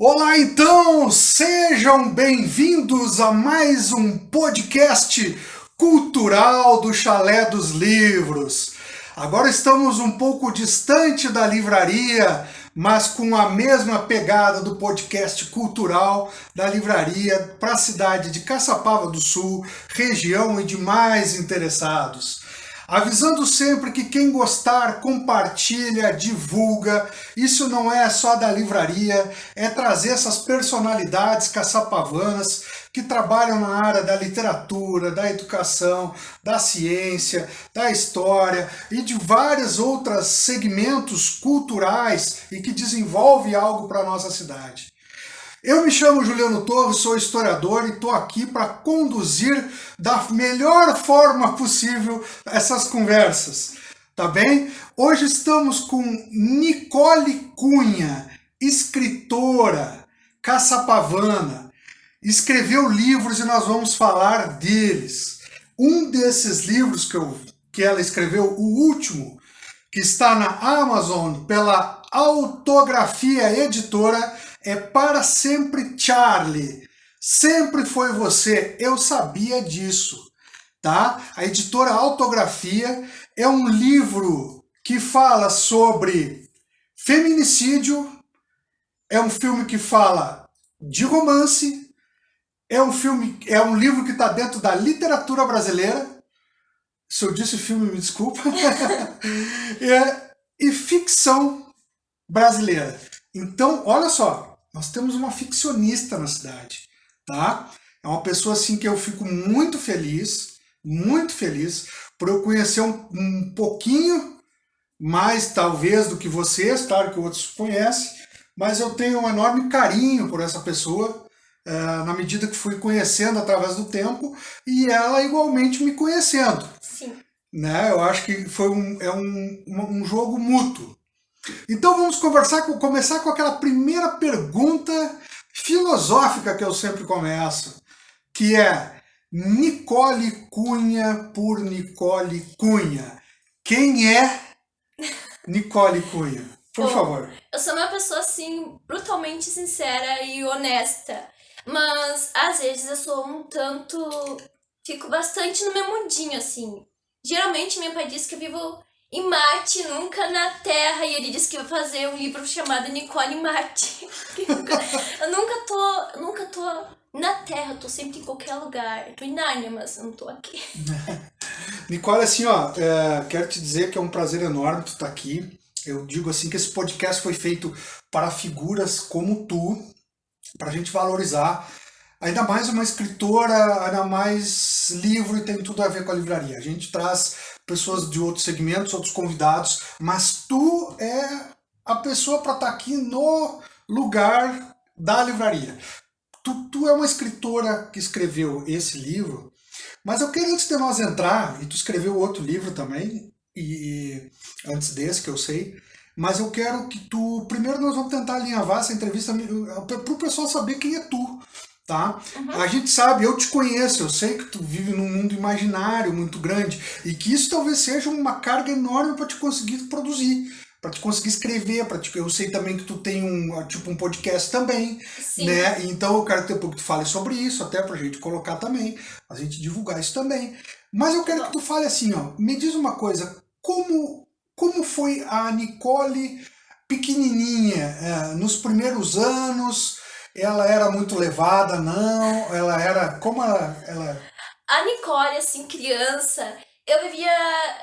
Olá, então, sejam bem-vindos a mais um podcast cultural do Chalé dos Livros. Agora estamos um pouco distante da livraria, mas com a mesma pegada do podcast cultural da livraria para a cidade de Caçapava do Sul, região e demais interessados. Avisando sempre que quem gostar, compartilha, divulga. Isso não é só da livraria, é trazer essas personalidades caçapavanas que trabalham na área da literatura, da educação, da ciência, da história e de vários outros segmentos culturais e que desenvolvem algo para a nossa cidade. Eu me chamo Juliano Torres, sou historiador e estou aqui para conduzir da melhor forma possível essas conversas, tá bem? Hoje estamos com Nicole Cunha, escritora caçapavana, escreveu livros e nós vamos falar deles. Um desses livros que ela escreveu, o último, que está na Amazon pela Autografia Editora, é Para Sempre Charlie. Sempre foi você, eu sabia disso, tá? A editora Autografia é um livro que fala sobre feminicídio, é um filme que fala de romance, é um livro que está dentro da literatura brasileira. Se eu disse filme, me desculpa. E ficção brasileira. Então, olha só, nós temos uma ficcionista na cidade, tá? É uma pessoa assim que eu fico muito feliz por eu conhecer um pouquinho mais, talvez, do que vocês, claro que outros conhecem, mas eu tenho um enorme carinho por essa pessoa, na medida que fui conhecendo através do tempo, e ela igualmente me conhecendo. Sim. Né? Eu acho que foi um jogo mútuo. Então vamos começar com aquela primeira pergunta filosófica que eu sempre começo, que é Nicole Cunha por Nicole Cunha. Quem é Nicole Cunha? Por favor. Eu sou uma pessoa, assim, brutalmente sincera e honesta, mas às vezes eu sou um tanto... fico bastante no meu mundinho, assim. Geralmente meu pai diz que eu vivo em Marte, nunca na Terra, e ele disse que vai fazer um livro chamado Nicole em Marte. Eu nunca tô na Terra, eu tô sempre em qualquer lugar. Eu tô em Nárnia, mas eu não tô aqui. Nicole, assim, ó, quero te dizer que é um prazer enorme tu estar aqui. Eu digo assim que esse podcast foi feito para figuras como tu, para a gente valorizar. Ainda mais uma escritora, ainda mais livro, e tem tudo a ver com a livraria. A gente traz pessoas de outros segmentos, outros convidados, mas tu é a pessoa para estar aqui no lugar da livraria. Tu é uma escritora que escreveu esse livro, mas eu queria, antes de nós entrar, e tu escreveu outro livro também, e antes desse, que eu sei, mas eu quero que tu... Primeiro nós vamos tentar alinhavar essa entrevista para o pessoal saber quem é tu. Tá? Uhum. A gente sabe, eu te conheço, eu sei que tu vive num mundo imaginário muito grande e que isso talvez seja uma carga enorme para te conseguir produzir, para te conseguir escrever, eu sei também que tu tem um podcast também. Sim. Né? Então eu quero que tu fale sobre isso, até pra gente colocar também, a gente divulgar isso também. Mas eu quero que tu fale assim, ó, me diz uma coisa, como foi a Nicole pequenininha, nos primeiros anos? Ela era muito levada, não? Ela era... Como ela... A Nicole, assim, criança, eu vivia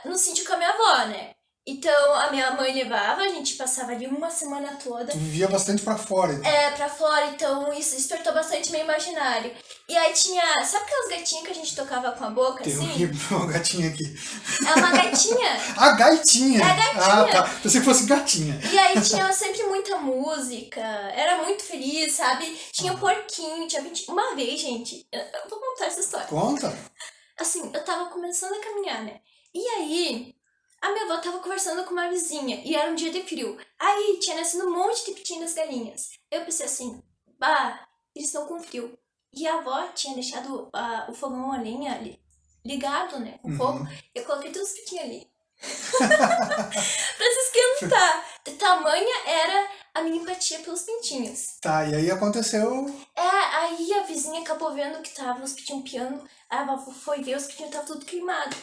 no sítio com a minha avó, né? Então, a minha mãe levava, a gente passava ali uma semana toda. Tu vivia bastante pra fora, então. Pra fora, então isso despertou bastante meu imaginário. E aí tinha... Sabe aquelas gatinhas que a gente tocava com a boca, Tem assim? uma gatinha aqui. É uma gatinha. A gaitinha! É a gatinha. Ah, tá. Pensei que fosse gatinha. E aí tinha sempre muita música, era muito feliz, sabe? Tinha porquinho, tinha 20... Uma vez, gente, eu vou contar essa história. Conta. Assim, eu tava começando a caminhar, né? E aí, a minha avó tava conversando com uma vizinha, e era um dia de frio. Aí tinha nascido um monte de pitinhas das galinhas. Eu pensei assim, eles estão com frio. E a avó tinha deixado o fogão a lenha ali, ligado, né, com fogo. Eu coloquei todos os pitinhos ali. Pra se esquentar. De tamanha era a minha empatia pelos pintinhos. Tá, e aí aconteceu... Aí a vizinha acabou vendo que tava os pintinhos piando, a avó foi ver, os pintinhos estavam tudo queimados.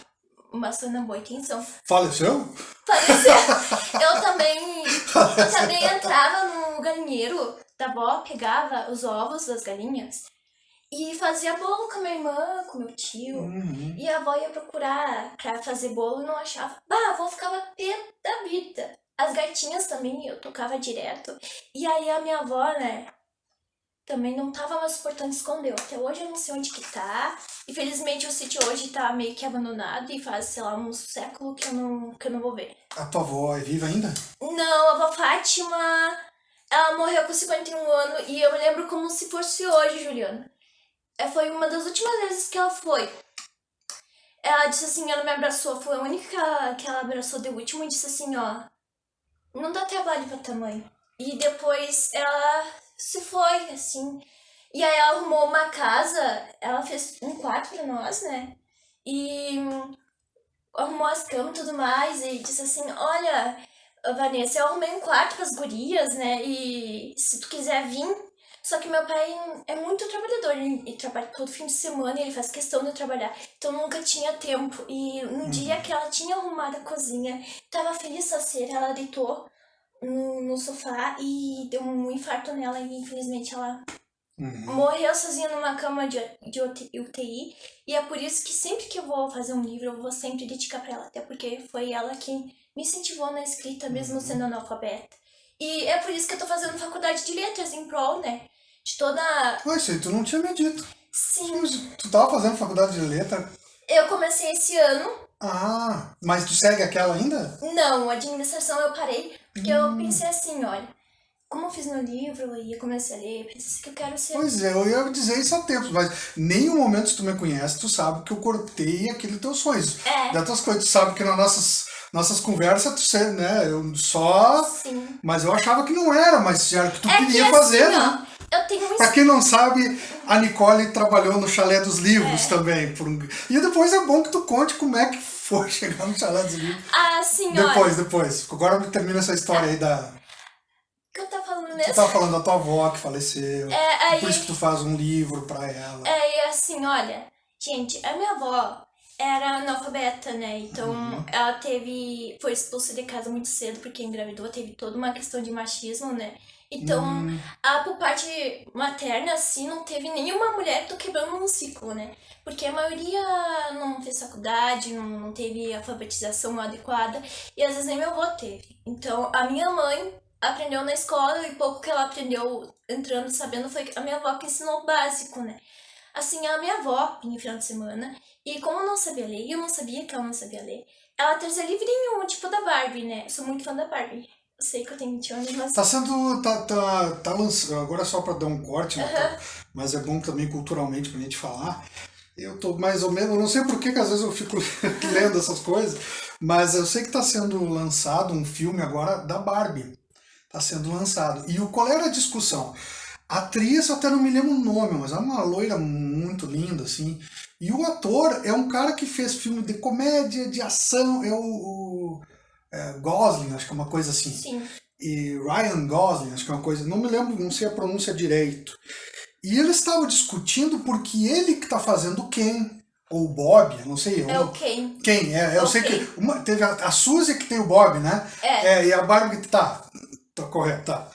Mas foi na boa intenção. Faleceu? Faleceu. Eu também entrava no galinheiro da avó, pegava os ovos das galinhas e fazia bolo com a minha irmã, com meu tio. E a avó ia procurar pra fazer bolo e não achava. A avó ficava pé da vida. As gatinhas também, eu tocava direto. E aí a minha avó, né, também não tava mais suportando, escondeu. Até hoje eu não sei onde que tá. Infelizmente o sítio hoje tá meio que abandonado e faz, sei lá, um século que eu não vou ver. A tua avó é viva ainda? Não, a avó Fátima, ela morreu com 51 anos e eu me lembro como se fosse hoje, Juliana. Foi uma das últimas vezes que ela foi. Ela disse assim, ela me abraçou, foi a única que ela abraçou de último e disse assim, ó, não dá trabalho pra tua mãe. E depois ela se foi, assim. E aí ela arrumou uma casa, ela fez um quarto pra nós, né? E arrumou as camas e tudo mais, e disse assim, olha, Vanessa, eu arrumei um quarto pras gurias, né? E se tu quiser vir... Só que meu pai é muito trabalhador, ele trabalha todo fim de semana, ele faz questão de trabalhar, então nunca tinha tempo. E no dia que ela tinha arrumado a cozinha, tava feliz a ser, ela deitou no sofá e deu um infarto nela e infelizmente ela morreu sozinha numa cama de UTI. E é por isso que sempre que eu vou fazer um livro, eu vou sempre dedicar pra ela, até porque foi ela que me incentivou na escrita, mesmo sendo analfabeta. E é por isso que eu tô fazendo faculdade de letras em prol, né? De toda... Isso aí tu não tinha me dito. Sim. Tu tava fazendo faculdade de letra? Eu comecei esse ano. Mas tu segue aquela ainda? Não, a administração eu parei, porque eu pensei assim, olha, como eu fiz no livro e eu comecei a ler, pensei que eu quero ser... Pois é, eu ia dizer isso há tempos, mas nenhum momento se tu me conhece, tu sabe que eu cortei aquele teu sonho. De outras coisas, tu sabe que nas nossas conversas, tu sei, né, eu só... Sim. Mas eu achava que não era, mas era o que tu queria fazer, assim, né? Ó, eu tenho pra quem não sabe, a Nicole trabalhou no Chalé dos Livros também. E depois é bom que tu conte como é que foi chegar no Chalé dos Livros. Sim, Depois. Agora termina essa história aí da... que eu tava falando mesmo? Tu tava falando da tua avó que faleceu. Por isso que tu faz um livro pra ela. E assim, olha, gente, a minha avó era analfabeta, né? Então ela foi expulsa de casa muito cedo porque engravidou, teve toda uma questão de machismo, né? Então, por parte materna, assim, não teve nenhuma mulher que tô quebrando um ciclo, né? Porque a maioria não fez faculdade, não teve alfabetização adequada, e às vezes nem meu avô teve. Então, a minha mãe aprendeu na escola, e pouco que ela aprendeu entrando, sabendo, foi a minha avó que ensinou o básico, né? Assim, a minha avó vinha no final de semana, e como eu não sabia ler, e eu não sabia que ela não sabia ler, ela trazia livrinho, tipo da Barbie, né? Eu sou muito fã da Barbie. Eu sei que eu tenho 20 anos, mas... Tá sendo... Tá lançando... Agora é só pra dar um corte, né? Mas é bom também culturalmente pra gente falar. Eu tô mais ou menos... Eu não sei por que às vezes eu fico lendo essas coisas, mas eu sei que tá sendo lançado um filme agora da Barbie. Tá sendo lançado. E qual era a discussão? A atriz, eu até não me lembro o nome, mas é uma loira muito linda, assim. E o ator é um cara que fez filme de comédia, de ação, é o Gosling, acho que é uma coisa assim. Sim. E Ryan Gosling, acho que é uma coisa, não me lembro, não sei a pronúncia direito. E eles estavam discutindo porque ele que tá fazendo o Ken, ou o Bob, não sei. O Ken. Ken, eu sei que teve a Suzy que tem o Bob, né? E a Barbie que tá correto, tá.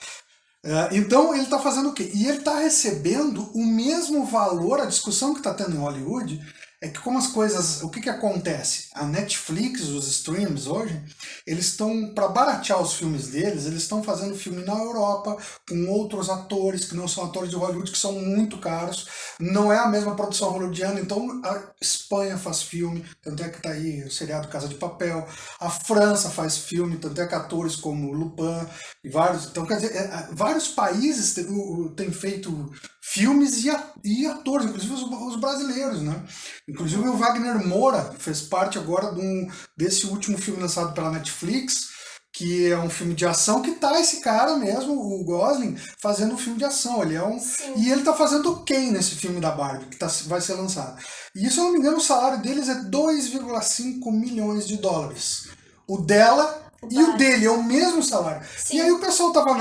Então ele tá fazendo o quê? E ele tá recebendo o mesmo valor, a discussão que tá tendo em Hollywood, é que como as coisas, o que acontece? A Netflix, os streams hoje, eles estão, para baratear os filmes deles, eles estão fazendo filme na Europa, com outros atores, que não são atores de Hollywood, que são muito caros, não é a mesma produção hollywoodiana, então a Espanha faz filme, tanto é que tá aí o seriado Casa de Papel, a França faz filme, tanto é que atores como Lupin, e vários, então quer dizer, vários países têm feito filmes e atores, inclusive os brasileiros, né? Inclusive o Wagner Moura fez parte agora desse último filme lançado pela Netflix, que é um filme de ação, que tá esse cara mesmo, o Gosling, fazendo um filme de ação. Ele é e ele tá fazendo o Ken nesse filme da Barbie, que vai ser lançado. E se eu não me engano, o salário deles é 2,5 milhões de dólares. O dela E o dele é o mesmo salário. Sim. E aí o pessoal tava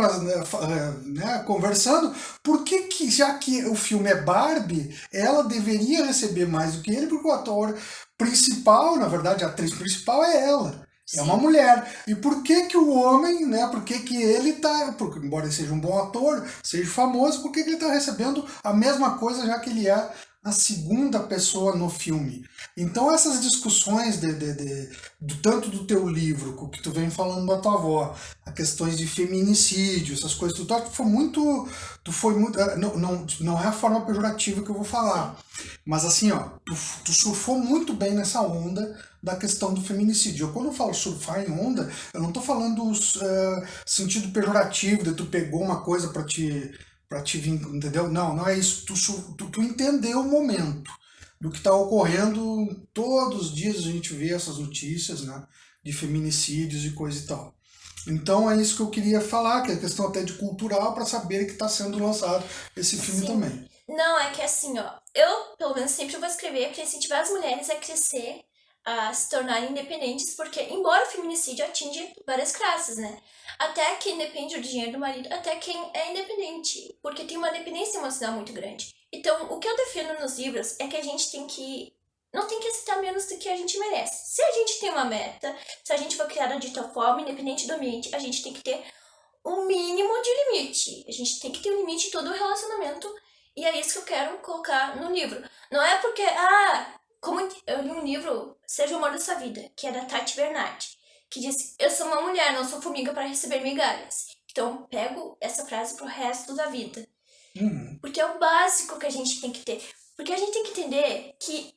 conversando, por que, já que o filme é Barbie, ela deveria receber mais do que ele, porque o ator principal, na verdade, a atriz principal é ela. Sim. É uma mulher. E por que o homem, né? Por que ele tá. Porque, embora ele seja um bom ator, seja famoso, por que ele tá recebendo a mesma coisa, já que ele é a segunda pessoa no filme? Então essas discussões tanto do teu livro, com o que tu vem falando da tua avó, as questões de feminicídio, essas coisas, tu foi muito. Não é a forma pejorativa que eu vou falar. Mas assim, ó, tu surfou muito bem nessa onda da questão do feminicídio. Quando eu falo surfar em onda, eu não tô falando sentido pejorativo, de tu pegou uma coisa pra te vir, entendeu? Não é isso. Tu entendeu o momento do que está ocorrendo. Todos os dias a gente vê essas notícias, né, de feminicídios e coisa e tal. Então é isso que eu queria falar, que é questão até de cultural, para saber que está sendo lançado esse filme. Sim. Também. Não, é que assim, ó, eu pelo menos sempre vou escrever para incentivar as mulheres a crescer, a se tornarem independentes, porque embora o feminicídio atinge várias classes, né? Até quem depende do dinheiro do marido, até quem é independente, porque tem uma dependência emocional muito grande. Então, o que eu defendo nos livros é que a gente não tem que aceitar menos do que a gente merece. Se a gente tem uma meta, se a gente for criada de tal forma, independente do ambiente, a gente tem que ter um mínimo de limite. A gente tem que ter um limite em todo o relacionamento, e é isso que eu quero colocar no livro. Não é porque, como eu li um livro, Seja o Amor da Sua Vida, que é da Tati Bernardi, que diz: eu sou uma mulher, não sou formiga para receber migalhas. Então, pego essa frase pro resto da vida. Porque é o básico que a gente tem que ter. Porque a gente tem que entender que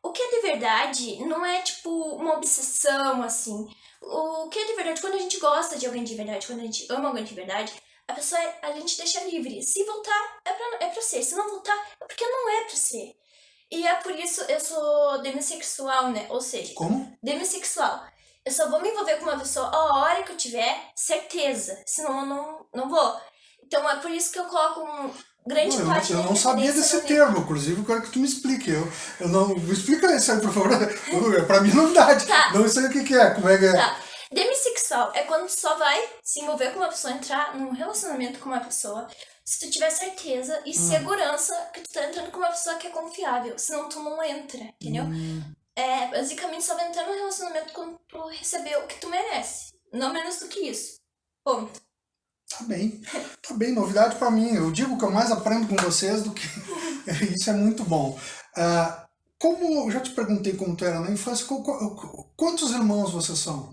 o que é de verdade não é, tipo, uma obsessão, assim. O que é de verdade, quando a gente gosta de alguém de verdade, quando a gente ama alguém de verdade, a gente deixa livre. Se voltar, é pra ser. Se não voltar, é porque não é pra ser. E é por isso eu sou demissexual, né? Ou seja... Como? Demissexual. Eu só vou me envolver com uma pessoa a hora que eu tiver certeza. Senão eu não vou. Então é por isso que eu coloco grande parte da Eu não sabia desse termo, inclusive eu quero que tu me explique. Eu não... Me explica isso aí, por favor. Pra mim é novidade. Tá. Não sei o que é, como é que é. Tá. Demissexual é quando tu só vai se envolver com uma pessoa, entrar num relacionamento com uma pessoa, se tu tiver certeza e segurança que tu tá entrando com uma pessoa que é confiável. Senão tu não entra, entendeu? Basicamente só vai entrar num relacionamento quando tu receber o que tu merece. Não menos do que isso. Ponto. Tá bem, novidade pra mim. Eu digo que eu mais aprendo com vocês do que... Isso é muito bom. Como eu já te perguntei como tu era na infância, quantos irmãos vocês são?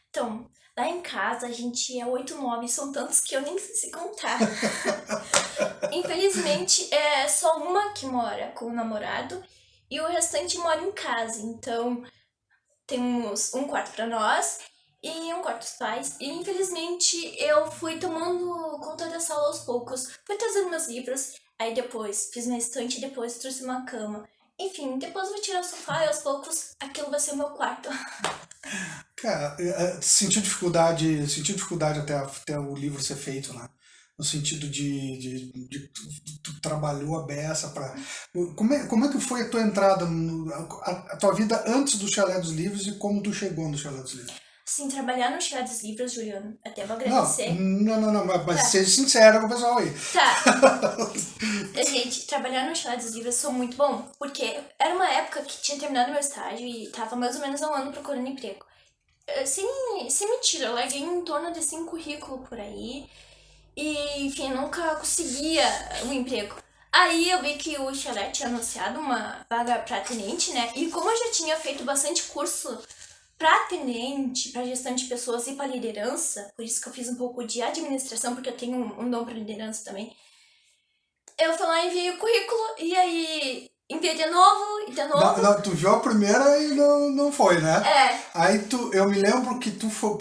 Então, lá em casa a gente é 8, 9, são tantos que eu nem sei se contar. Infelizmente, é só uma que mora com o namorado e o restante mora em casa. Então, temos um quarto pra nós e um quarto dos pais. E infelizmente eu fui tomando conta da sala aos poucos. Fui trazendo meus livros, aí depois fiz uma estante, depois trouxe uma cama. Enfim, depois eu vou tirar o sofá e aos poucos aquilo vai ser o meu quarto. Cara, sentiu dificuldade até o livro ser feito, né? No sentido de tu trabalhou a beça pra... Como é que foi a tua entrada, a tua vida antes do Chalé dos Livros e como tu chegou no Chalé dos Livros? Sim, trabalhar no Chalé dos Livros, Juliano, até vou agradecer. Não, mas seja sincera com o pessoal aí. Tá. Gente, trabalhar no Chalé dos Livros foi muito bom, porque era uma época que tinha terminado meu estágio e tava mais ou menos há um ano procurando emprego. Sem mentira, eu larguei em torno de 5 currículos por aí e, enfim, eu nunca conseguia um emprego. Aí eu vi que o Chalé tinha anunciado uma vaga pra tenente, né? E como eu já tinha feito bastante curso pra atendente, pra gestão de pessoas e pra liderança, por isso que eu fiz um pouco de administração, porque eu tenho um dom pra liderança também. Eu fui lá e enviei o currículo, e aí enviei de novo, e de novo. Não, tu viu a primeira e não foi, né? Aí eu me lembro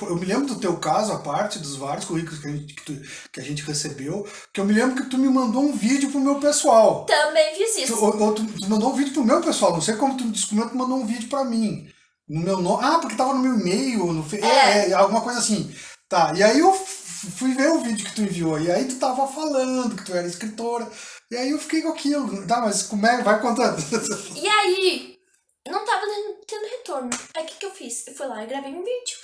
eu me lembro do teu caso, a parte dos vários currículos que a gente recebeu, que eu me lembro que tu me mandou um vídeo pro meu pessoal. Também fiz isso. Tu mandou um vídeo pro meu pessoal, não sei como tu me descobriu, tu mandou um vídeo pra mim. No meu nome. Porque tava no meu e-mail. Alguma coisa assim. Tá, e aí eu fui ver o vídeo que tu enviou. E aí tu tava falando que tu era escritora. E aí eu fiquei com aquilo. Tá, mas como é? Vai contando. E aí, não tava tendo retorno. Aí o que eu fiz? Eu fui lá e gravei um vídeo.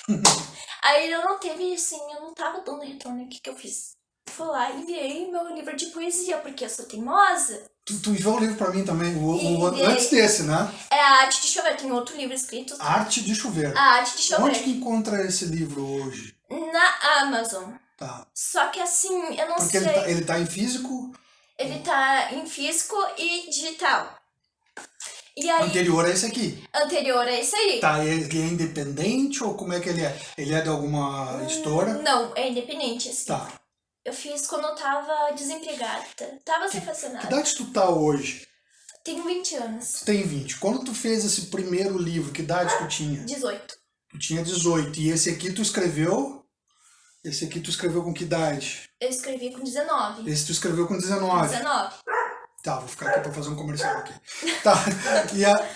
Aí eu não teve, assim, eu não tava dando retorno. O que eu fiz? Fui lá e enviei meu livro de poesia, porque eu sou teimosa. Tu enviou um livro pra mim também, Enviei. antes desse, né? É A Arte de Chover, tem outro livro escrito. Arte de Chover. A Arte de Chover. Onde que encontra esse livro hoje? Na Amazon. Tá. Só que assim, eu não Porque sei. ele tá em físico? Ele tá em físico e digital. E aí, Anterior a esse aqui. anterior a esse aí. Tá, ele é independente ou como é que ele é? Ele é de alguma editora? Não, é independente, assim. Tá. Eu fiz quando eu tava desempregada. Tava sem fazer Que nada. idade tu tá hoje? Tenho 20 anos. Tu tem 20. Quando tu fez esse primeiro livro, que idade tu tinha? 18. Tu tinha 18. E esse aqui tu escreveu? Esse aqui tu escreveu com que idade? Eu escrevi com 19. Esse tu escreveu com 19. 19. Tá, vou ficar aqui pra fazer um comercial aqui. Tá,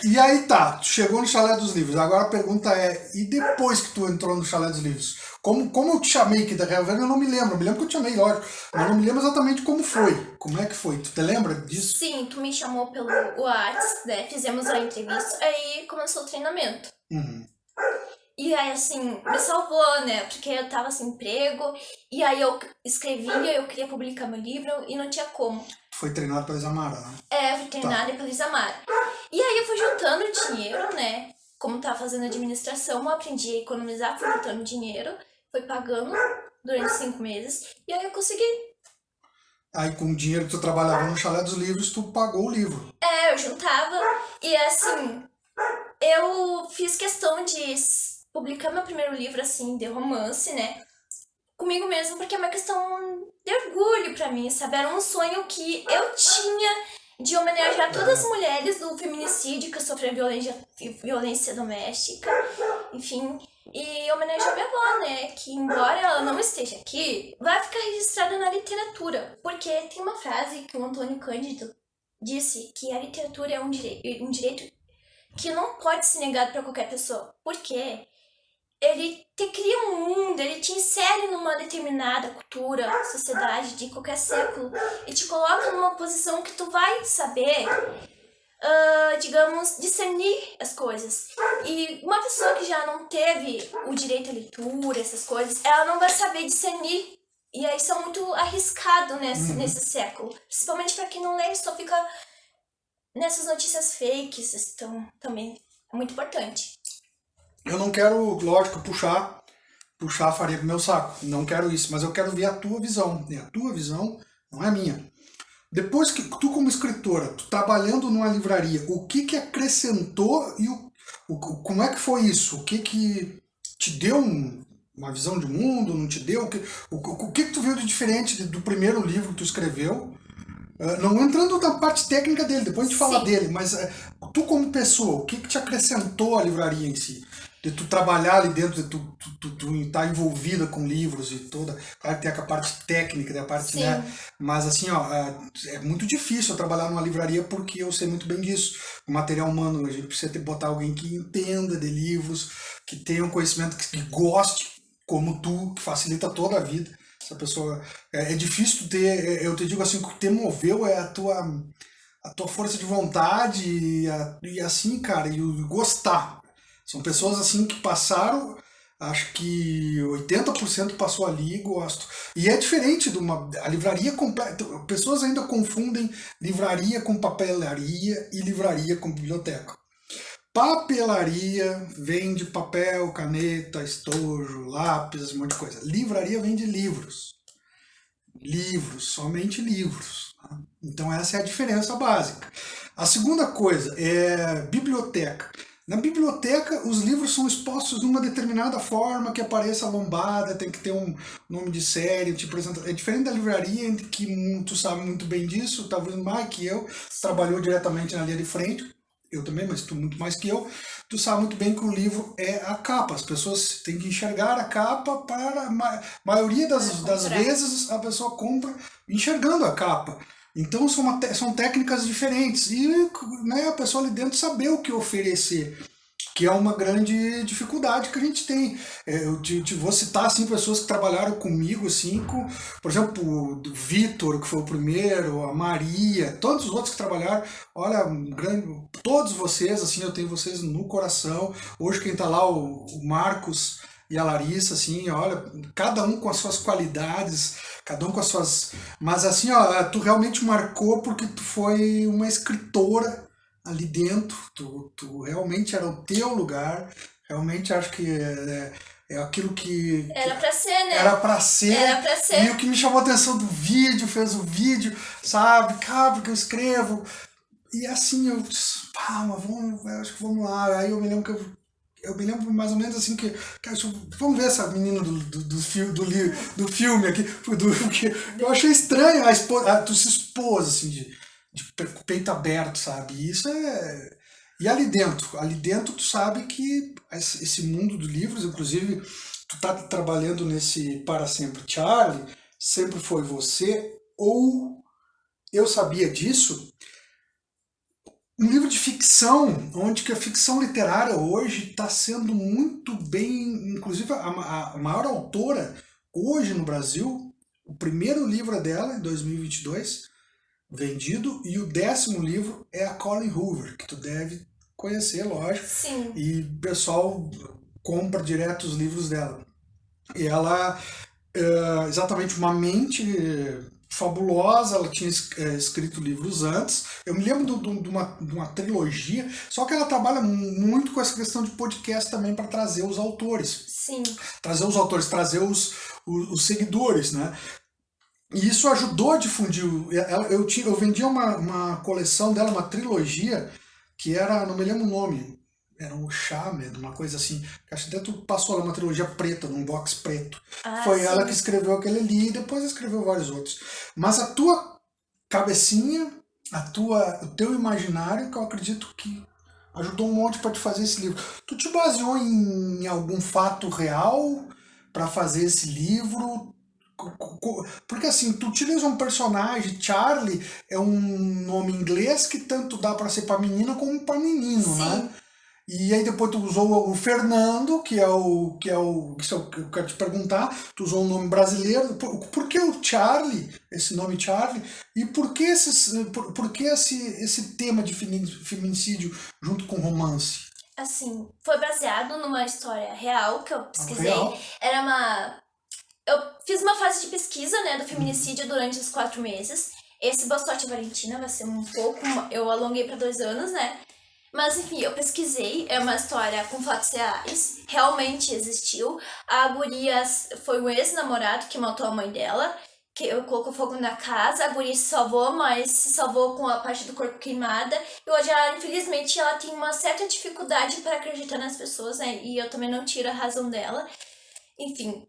e aí tá, tu chegou no Chalé dos Livros. Agora a pergunta é, e depois que tu entrou no Chalé dos Livros? Como eu te chamei, que da Real Verde eu não me lembro. Eu me lembro que eu te chamei, lógico. Mas não me lembro exatamente como foi. Como é que foi? Tu te lembra disso? Sim, tu me chamou pelo WhatsApp, né? Fizemos a entrevista, aí começou o treinamento. Uhum. E aí, assim, me salvou, né? Porque eu tava sem emprego, e aí eu escrevia, eu queria publicar meu livro, e não tinha como. Foi treinado pela Isamara, né? É, eu fui treinada pela Isamara. E aí eu fui juntando dinheiro, né? Como tava fazendo administração, eu aprendi a economizar, fui juntando dinheiro, fui pagando durante 5 meses, e aí eu consegui. Aí com o dinheiro que tu trabalhava no Chalé dos Livros, tu pagou o livro. É, eu juntava, e assim, eu fiz questão de publicar meu primeiro livro, assim, de romance, né? Comigo mesmo, porque é uma questão de orgulho pra mim, sabe? Era um sonho que eu tinha de homenagear todas as mulheres do feminicídio que sofreram violência doméstica, enfim, e homenagear minha avó, né? Que embora ela não esteja aqui, vai ficar registrada na literatura, porque tem uma frase que o Antônio Cândido disse, que a literatura é um direito que não pode ser negado pra qualquer pessoa, porque ele te cria um mundo, ele te insere numa determinada cultura, sociedade de qualquer século e te coloca numa posição que tu vai saber, digamos, discernir as coisas. E uma pessoa que já não teve o direito à leitura, essas coisas, ela não vai saber discernir. E aí isso é muito arriscado nesse século. Principalmente para quem não lê, só fica nessas notícias fakes, então também é muito importante. Eu não quero, lógico, puxar a farinha pro meu saco. Não quero isso, mas eu quero ver a tua visão. E a tua visão não é a minha. Depois que tu, como escritora, tu trabalhando numa livraria, o que acrescentou e como é que foi isso? O que te deu uma visão de mundo, não te deu? O que tu viu de diferente do primeiro livro que tu escreveu? Não entrando na parte técnica dele, depois a gente fala dele, mas tu como pessoa, o que te acrescentou a livraria em si? De tu trabalhar ali dentro, de tu estar envolvida com livros e toda. Claro que tem a parte técnica, a parte, né? Mas assim, ó, é muito difícil eu trabalhar numa livraria porque eu sei muito bem disso. O material humano, a gente precisa botar alguém que entenda de livros, que tenha um conhecimento, que goste, como tu, que facilita toda a vida. Essa pessoa. É difícil ter. Eu te digo assim, o que te moveu é a tua força de vontade e assim, cara, e o gostar. São pessoas assim que passaram, acho que 80% passou ali e gosto. E é diferente a livraria completa. Pessoas ainda confundem livraria com papelaria e livraria com biblioteca. Papelaria vende papel, caneta, estojo, lápis, um monte de coisa. Livraria vende livros. Livros, somente livros. Então essa é a diferença básica. A segunda coisa é biblioteca. Na biblioteca, os livros são expostos de uma determinada forma, que apareça a lombada, tem que ter um nome de série, tipo, é diferente da livraria, em que tu sabe muito bem disso, talvez mais que eu, trabalhou diretamente na linha de frente, eu também, mas tu muito mais que eu, tu sabe muito bem que o livro é a capa, as pessoas têm que enxergar a capa para a maioria das vezes a pessoa compra enxergando a capa. Então são técnicas diferentes e, né, a pessoa ali dentro saber o que oferecer, que é uma grande dificuldade que a gente tem. Eu vou citar assim, pessoas que trabalharam comigo, assim, por exemplo, o Vitor, que foi o primeiro, a Maria, todos os outros que trabalharam, olha, todos vocês, assim, eu tenho vocês no coração. Hoje quem está lá, o Marcos, e a Larissa, assim, olha, cada um com as suas qualidades, cada um com as suas... Mas assim, ó, tu realmente marcou porque tu foi uma escritora ali dentro, tu realmente era o teu lugar, realmente acho que é aquilo que Era pra ser, né? era pra ser. Era pra ser. E o que me chamou a atenção do vídeo, fez o vídeo, sabe? Cara, porque eu escrevo. E assim, eu disse, pá, mas vamos, eu acho que vamos lá. Aí eu me lembro que eu me lembro mais ou menos assim que cara, vamos ver essa menina do filme aqui, porque eu achei estranho tu se expôs assim, de peito aberto, sabe? E isso é. E ali dentro tu sabe que esse mundo dos livros, inclusive, tu tá trabalhando nesse Para Sempre Charlie, sempre foi você, ou eu sabia disso, um livro de ficção, onde que a ficção literária hoje está sendo muito bem, inclusive a maior autora hoje no Brasil, o primeiro livro é dela, em 2022, vendido, e o 10º livro é a Colleen Hoover, que tu deve conhecer, lógico, Sim. e o pessoal compra direto os livros dela. E ela exatamente uma mente fabulosa, ela tinha escrito livros antes. Eu me lembro de uma trilogia, só que ela trabalha muito com essa questão de podcast também para trazer os autores. Sim. Trazer os autores, trazer os seguidores, né? E isso ajudou a difundir. Eu vendia uma coleção dela, uma trilogia, que era, não me lembro o nome, era um Shaman, uma coisa assim. Acho que até tu passou lá uma trilogia preta, num box preto. Foi sim. ela que escreveu aquele ali e depois escreveu vários outros. Mas a tua cabecinha, o teu imaginário, que eu acredito que ajudou um monte para te fazer esse livro. Tu te baseou em algum fato real para fazer esse livro? Porque assim, tu utiliza um personagem, Charlie é um nome inglês que tanto dá para ser para menina como para menino, Sim. né? E aí depois tu usou o Fernando, que é o isso é o que eu quero te perguntar, tu usou um nome brasileiro, por que o Charlie, esse nome Charlie, e por que por que esse tema de feminicídio junto com romance? Assim, foi baseado numa história real que eu pesquisei. Real? Era uma... Eu fiz uma fase de pesquisa, né, do feminicídio durante os 4 meses. Esse Bastote Valentina vai ser um pouco... Eu alonguei para 2 anos, né? Mas, enfim, eu pesquisei. É uma história com fatos reais. Realmente existiu. A guria foi o ex-namorado que matou a mãe dela. Que colocou fogo na casa. A guria se salvou, mas se salvou com a parte do corpo queimada. E hoje, infelizmente, ela tem uma certa dificuldade para acreditar nas pessoas, né? E eu também não tiro a razão dela. Enfim...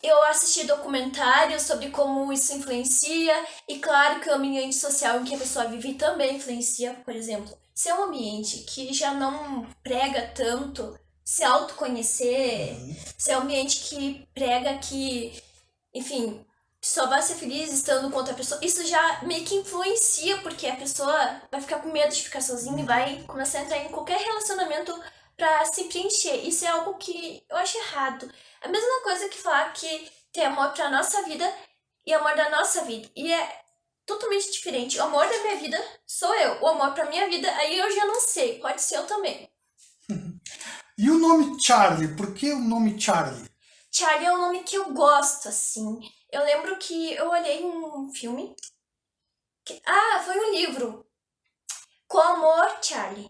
Eu assisti documentários sobre como isso influencia, e claro que o ambiente social em que a pessoa vive também influencia. Por exemplo, se é um ambiente que já não prega tanto se autoconhecer, se é um ambiente que prega que, enfim, só vai ser feliz estando com outra pessoa, isso já meio que influencia, porque a pessoa vai ficar com medo de ficar sozinha e vai começar a entrar em qualquer relacionamento pra se preencher. Isso é algo que eu acho errado. A mesma coisa que falar que tem amor pra nossa vida e amor da nossa vida. E é totalmente diferente. O amor da minha vida sou eu. O amor pra minha vida, aí eu já não sei. Pode ser eu também. E o nome Charlie? Por que o nome Charlie? Charlie é um nome que eu gosto, assim. Eu lembro que eu olhei um filme. Foi um livro. Com Amor, Charlie.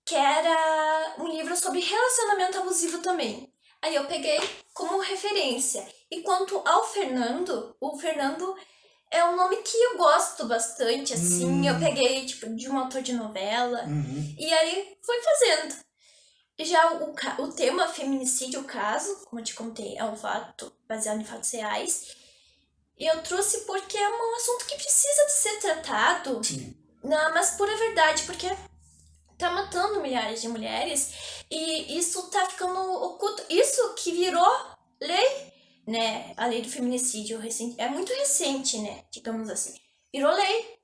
Que era um livro sobre relacionamento abusivo também. Aí eu peguei como referência. E quanto ao Fernando, o Fernando é um nome que eu gosto bastante, assim. Eu peguei, tipo, de um autor de novela. E aí foi fazendo. Já o tema feminicídio, o caso, como eu te contei, é um fato baseado em fatos reais. E eu trouxe porque é um assunto que precisa de ser tratado. Sim. Mas pura verdade, porque tá matando milhares de mulheres e isso tá ficando oculto. Isso que virou lei, né? A lei do feminicídio é muito recente, né? Digamos assim. Virou lei.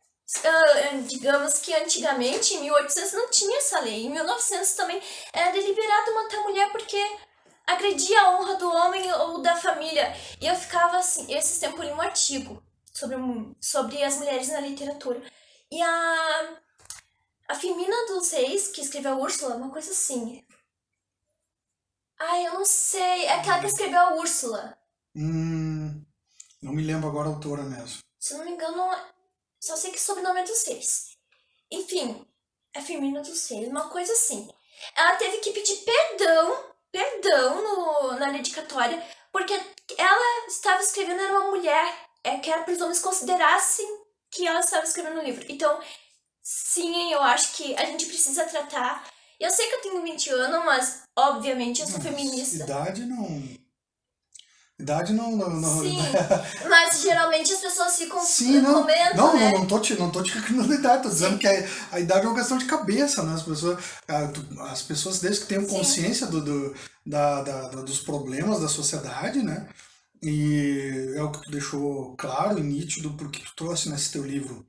Digamos que antigamente, em 1800, não tinha essa lei. Em 1900 também era deliberado matar mulher porque agredia a honra do homem ou da família. E eu ficava assim, esses tempos eu li um artigo sobre as mulheres na literatura. E a Firmina dos Reis, que escreveu a Úrsula, uma coisa assim. Ai, eu não sei. É aquela que escreveu a Úrsula. Não me lembro agora a autora mesmo. Se eu não me engano, só sei que o sobrenome é dos Seres. Enfim, é Firmina dos Seres, uma coisa assim. Ela teve que pedir perdão na dedicatória, porque ela estava escrevendo, era uma mulher, que era para os homens considerassem que ela estava escrevendo um livro. Então, sim, eu acho que a gente precisa tratar. Eu sei que eu tenho 20 anos, mas obviamente eu sou feminista. Idade não. Sim, mas geralmente as pessoas ficam comentam, não, né? Não tô te criticando a idade, tô dizendo que a idade é uma questão de cabeça, né? As pessoas desde que tenham consciência dos problemas da sociedade, né? E é o que tu deixou claro e nítido, porque tu trouxe nesse teu livro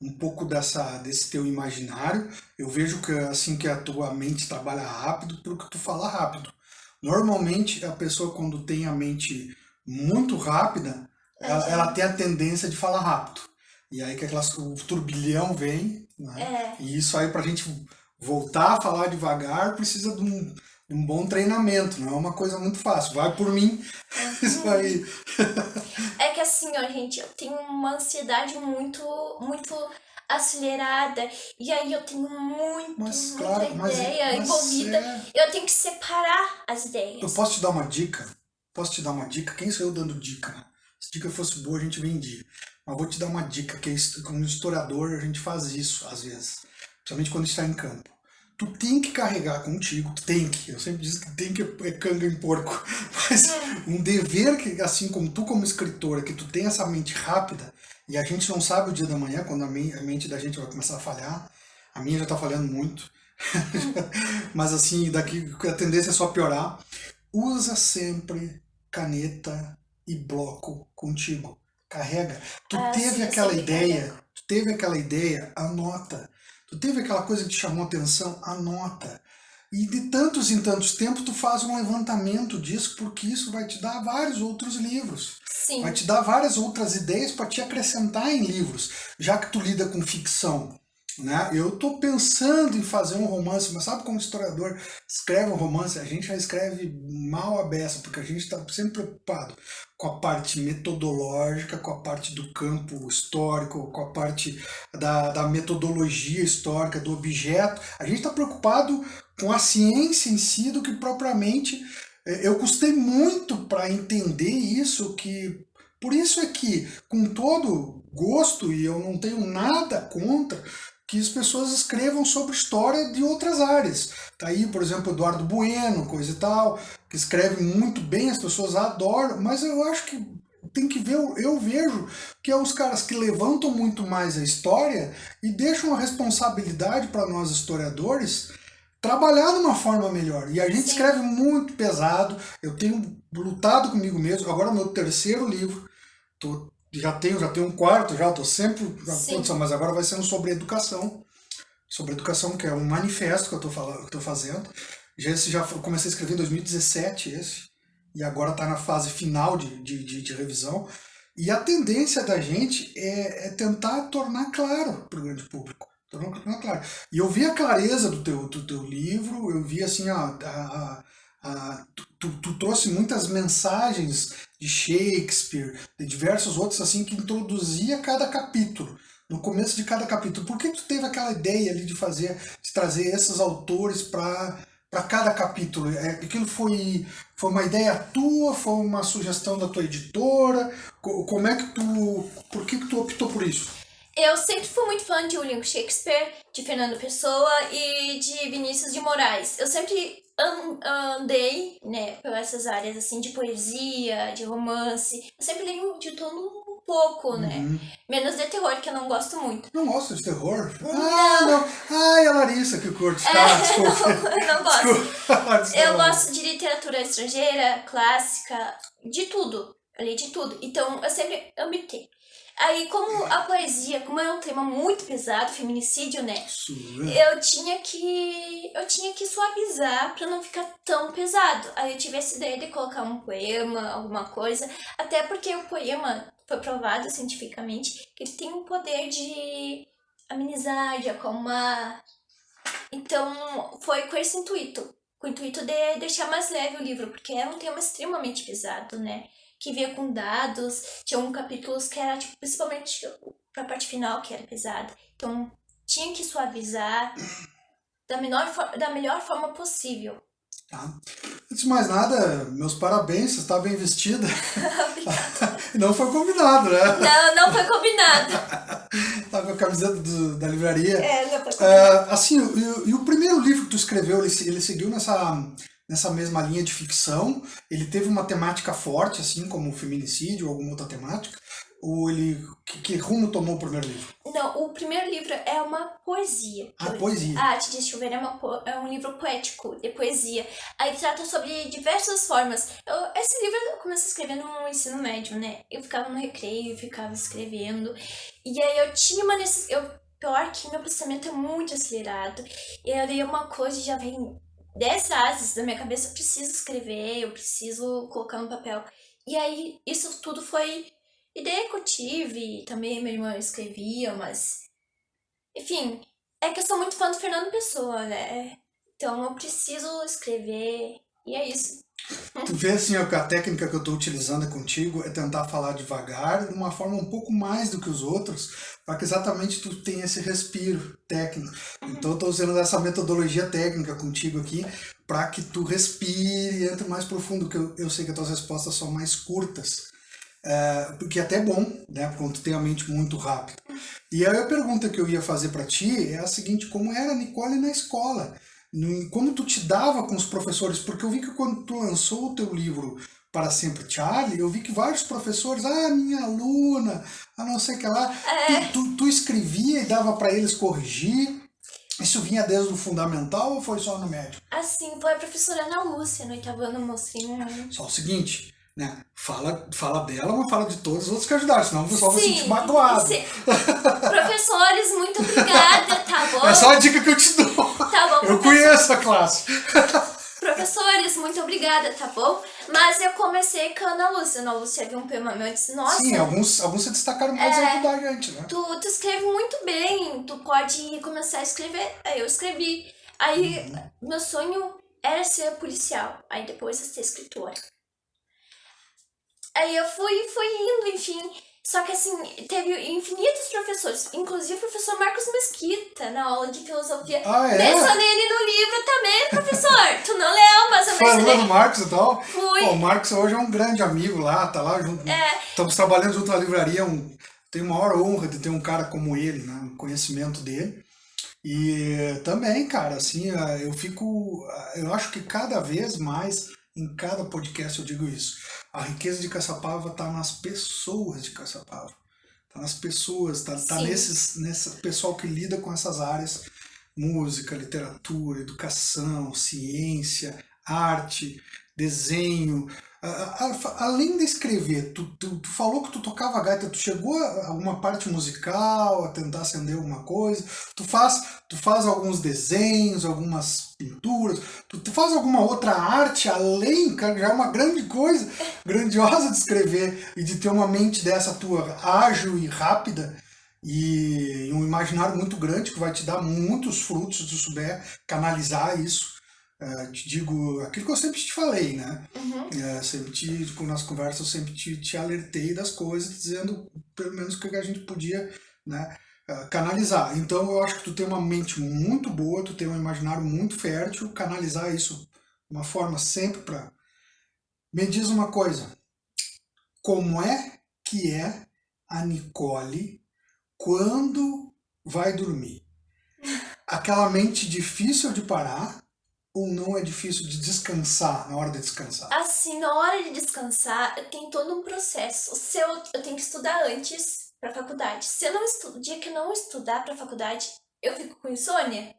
um pouco desse teu imaginário. Eu vejo que assim que a tua mente trabalha rápido, porque tu fala rápido. Normalmente a pessoa quando tem a mente muito rápida, ela tem a tendência de falar rápido. E aí que o turbilhão vem, né? E isso aí pra gente voltar a falar devagar precisa de um bom treinamento, não é uma coisa muito fácil. Vai por mim, isso aí. É que assim, ó, gente, eu tenho uma ansiedade muito acelerada, e aí eu tenho muita ideia envolvida. Eu tenho que separar as ideias. Eu posso te dar uma dica? Quem sou eu dando dica? Né? Se a dica fosse boa, a gente vendia. Mas vou te dar uma dica, que como historiador a gente faz isso às vezes. Principalmente quando está em campo. Tu tem que carregar contigo, eu sempre digo que tem que é canga em porco, mas um dever que, assim como tu como escritora, que tu tem essa mente rápida, e a gente não sabe o dia da manhã, quando a mente da gente vai começar a falhar, a minha já tá falhando muito, mas assim, daqui a tendência é só piorar, usa sempre caneta e bloco contigo, carrega, tu teve aquela ideia, anota. Tu teve aquela coisa que te chamou atenção, anota. E de tantos em tantos tempos tu faz um levantamento disso, porque isso vai te dar vários outros livros. Sim. Vai te dar várias outras ideias para te acrescentar em livros, já que tu lida com ficção. Né? Eu estou pensando em fazer um romance, mas sabe como historiador escreve um romance? A gente já escreve mal a beça, porque a gente está sempre preocupado com a parte metodológica, com a parte do campo histórico, com a parte da metodologia histórica, do objeto. A gente está preocupado com a ciência em si do que propriamente. Eu custei muito para entender isso, por isso é que, com todo gosto, e eu não tenho nada contra, que as pessoas escrevam sobre história de outras áreas. Tá aí, por exemplo, Eduardo Bueno, coisa e tal, que escreve muito bem, as pessoas adoram, mas eu acho que tem que ver, eu vejo que é os caras que levantam muito mais a história e deixam a responsabilidade para nós historiadores trabalhar de uma forma melhor. E a gente escreve muito pesado, eu tenho lutado comigo mesmo, agora é o meu terceiro livro, já tenho um quarto, estou sempre na produção, mas agora vai ser um sobre educação, que é um manifesto que eu estou fazendo. Já comecei a escrever em 2017, e agora está na fase final de revisão. E a tendência da gente é tentar tornar claro para o grande público. Claro. E eu vi a clareza do teu livro, eu vi assim, tu trouxe muitas mensagens de Shakespeare, de diversos outros assim, que introduzia cada capítulo, no começo de cada capítulo. Por que tu teve aquela ideia ali de trazer esses autores para cada capítulo? Aquilo foi uma ideia tua, foi uma sugestão da tua editora? Por que tu optou por isso? Eu sempre fui muito fã de William Shakespeare, de Fernando Pessoa e de Vinícius de Moraes. Eu sempre andei, né, por essas áreas assim de poesia, de romance. Eu sempre leio de tudo um pouco, né? Menos de terror, que eu não gosto muito. Não gosto de terror? Não. Ai, a Larissa que curte. Desculpa. Não gosto. Eu gosto de literatura estrangeira, clássica, de tudo. Eu li de tudo. Então, eu sempre ambitei. Aí, como a poesia, como é um tema muito pesado, feminicídio, né? Eu tinha que suavizar pra não ficar tão pesado. Aí eu tive essa ideia de colocar um poema, alguma coisa. Até porque o poema foi provado cientificamente que ele tem um poder de amenizar, de acalmar. Então, foi com esse intuito. com o intuito de deixar mais leve o livro, porque era um tema extremamente pesado, né? Que vinha com dados, tinha capítulos que era, tipo, principalmente pra parte final, que era pesada. Então, tinha que suavizar da melhor forma possível. Tá. Antes de mais nada, meus parabéns, você está bem vestida. Não foi combinado, né? Não foi combinado. Tá com a camiseta da livraria. Não foi combinado. Assim, e o primeiro livro que tu escreveu, ele seguiu nessa mesma linha de ficção? Ele teve uma temática forte, assim como o feminicídio ou alguma outra temática? Ou ele... Que rumo tomou o primeiro livro? Não, o primeiro livro é uma poesia. Poesia. A Arte de Chover é um livro poético, de poesia. Aí trata sobre diversas formas. Esse livro eu comecei a escrever no ensino médio, né? Eu ficava no recreio, ficava escrevendo. E aí eu tinha uma necessidade... Pior que meu pensamento é muito acelerado. E eu leio uma coisa e já vem 10 frases da minha cabeça. Eu preciso escrever, eu preciso colocar no papel. E aí isso tudo foi... ideia que eu tive, também minha irmã escrevia, mas... Enfim, é que eu sou muito fã do Fernando Pessoa, né? Então eu preciso escrever, e é isso. Tu vê assim, a técnica que eu estou utilizando contigo é tentar falar devagar, de uma forma um pouco mais do que os outros, para que exatamente tu tenha esse respiro técnico. Então eu estou usando essa metodologia técnica contigo aqui, para que tu respire e entre mais profundo, que eu sei que as tuas respostas são mais curtas. Porque até é bom, né, quando tu tem a mente muito rápida. E aí a pergunta que eu ia fazer para ti é a seguinte: como era a Nicole na escola? Como tu te dava com os professores? Porque eu vi que quando tu lançou o teu livro Para Sempre Charlie, eu vi que vários professores, minha aluna, a não sei o que lá, tu escrevia e dava para eles corrigir. Isso vinha desde o fundamental ou foi só no médio? Assim, foi a professora Ana Lúcia, no 8º ano, mocinha. Só o seguinte, né? Fala dela, mas fala de todos os outros que ajudaram, senão o pessoal vai se sentir magoado. Sim. Professores, muito obrigada, tá bom? É só a dica que eu te dou. Tá bom, eu conheço a classe. Professores, muito obrigada, tá bom? Mas eu comecei com a Ana Lúcia. A Ana Lúcia viu um poema meu e disse, nossa... Sim, alguns se destacaram mais a ajudar a gente, né? Tu escreve muito bem, tu pode começar a escrever. Aí eu escrevi. Aí meu sonho era ser policial, aí depois eu ser escritora. Aí eu fui indo, enfim. Só que assim, teve infinitos professores, inclusive o professor Marcos Mesquita, na aula de filosofia. Mencionei ele no livro também, professor. Tu não leu, mas eu mencionei. Falando do Marcos e tal. Fui. O Marcos hoje é um grande amigo lá, tá lá junto. Estamos trabalhando junto na livraria. Tenho a maior honra de ter um cara como ele, né? O conhecimento dele. E também, cara, assim, eu acho que cada vez mais, em cada podcast eu digo isso, a riqueza de Caçapava está nas pessoas de Caçapava. Está nas pessoas, tá nesse pessoal que lida com essas áreas, música, literatura, educação, ciência, arte, desenho. Além de escrever, tu falou que tu tocava gaita, tu chegou a alguma parte musical, a tentar acender alguma coisa, tu faz alguns desenhos, algumas pinturas, tu faz alguma outra arte além, cara, já é uma grande coisa, grandiosa de escrever e de ter uma mente dessa tua ágil e rápida e um imaginário muito grande que vai te dar muitos frutos se tu souber canalizar isso. Te digo aquilo que eu sempre te falei, né? Com nas conversas eu sempre te alertei das coisas, dizendo pelo menos o que a gente podia, né, canalizar. Então eu acho que tu tem uma mente muito boa, tu tem um imaginário muito fértil, canalizar isso de uma forma sempre para... Me diz uma coisa, como é que é a Nicole quando vai dormir? Aquela mente difícil de parar, ou não é difícil de descansar na hora de descansar? Assim, na hora de descansar, tem todo um processo. Eu tenho que estudar antes pra faculdade. Se eu não estudo, o dia que eu não estudar pra faculdade, eu fico com insônia.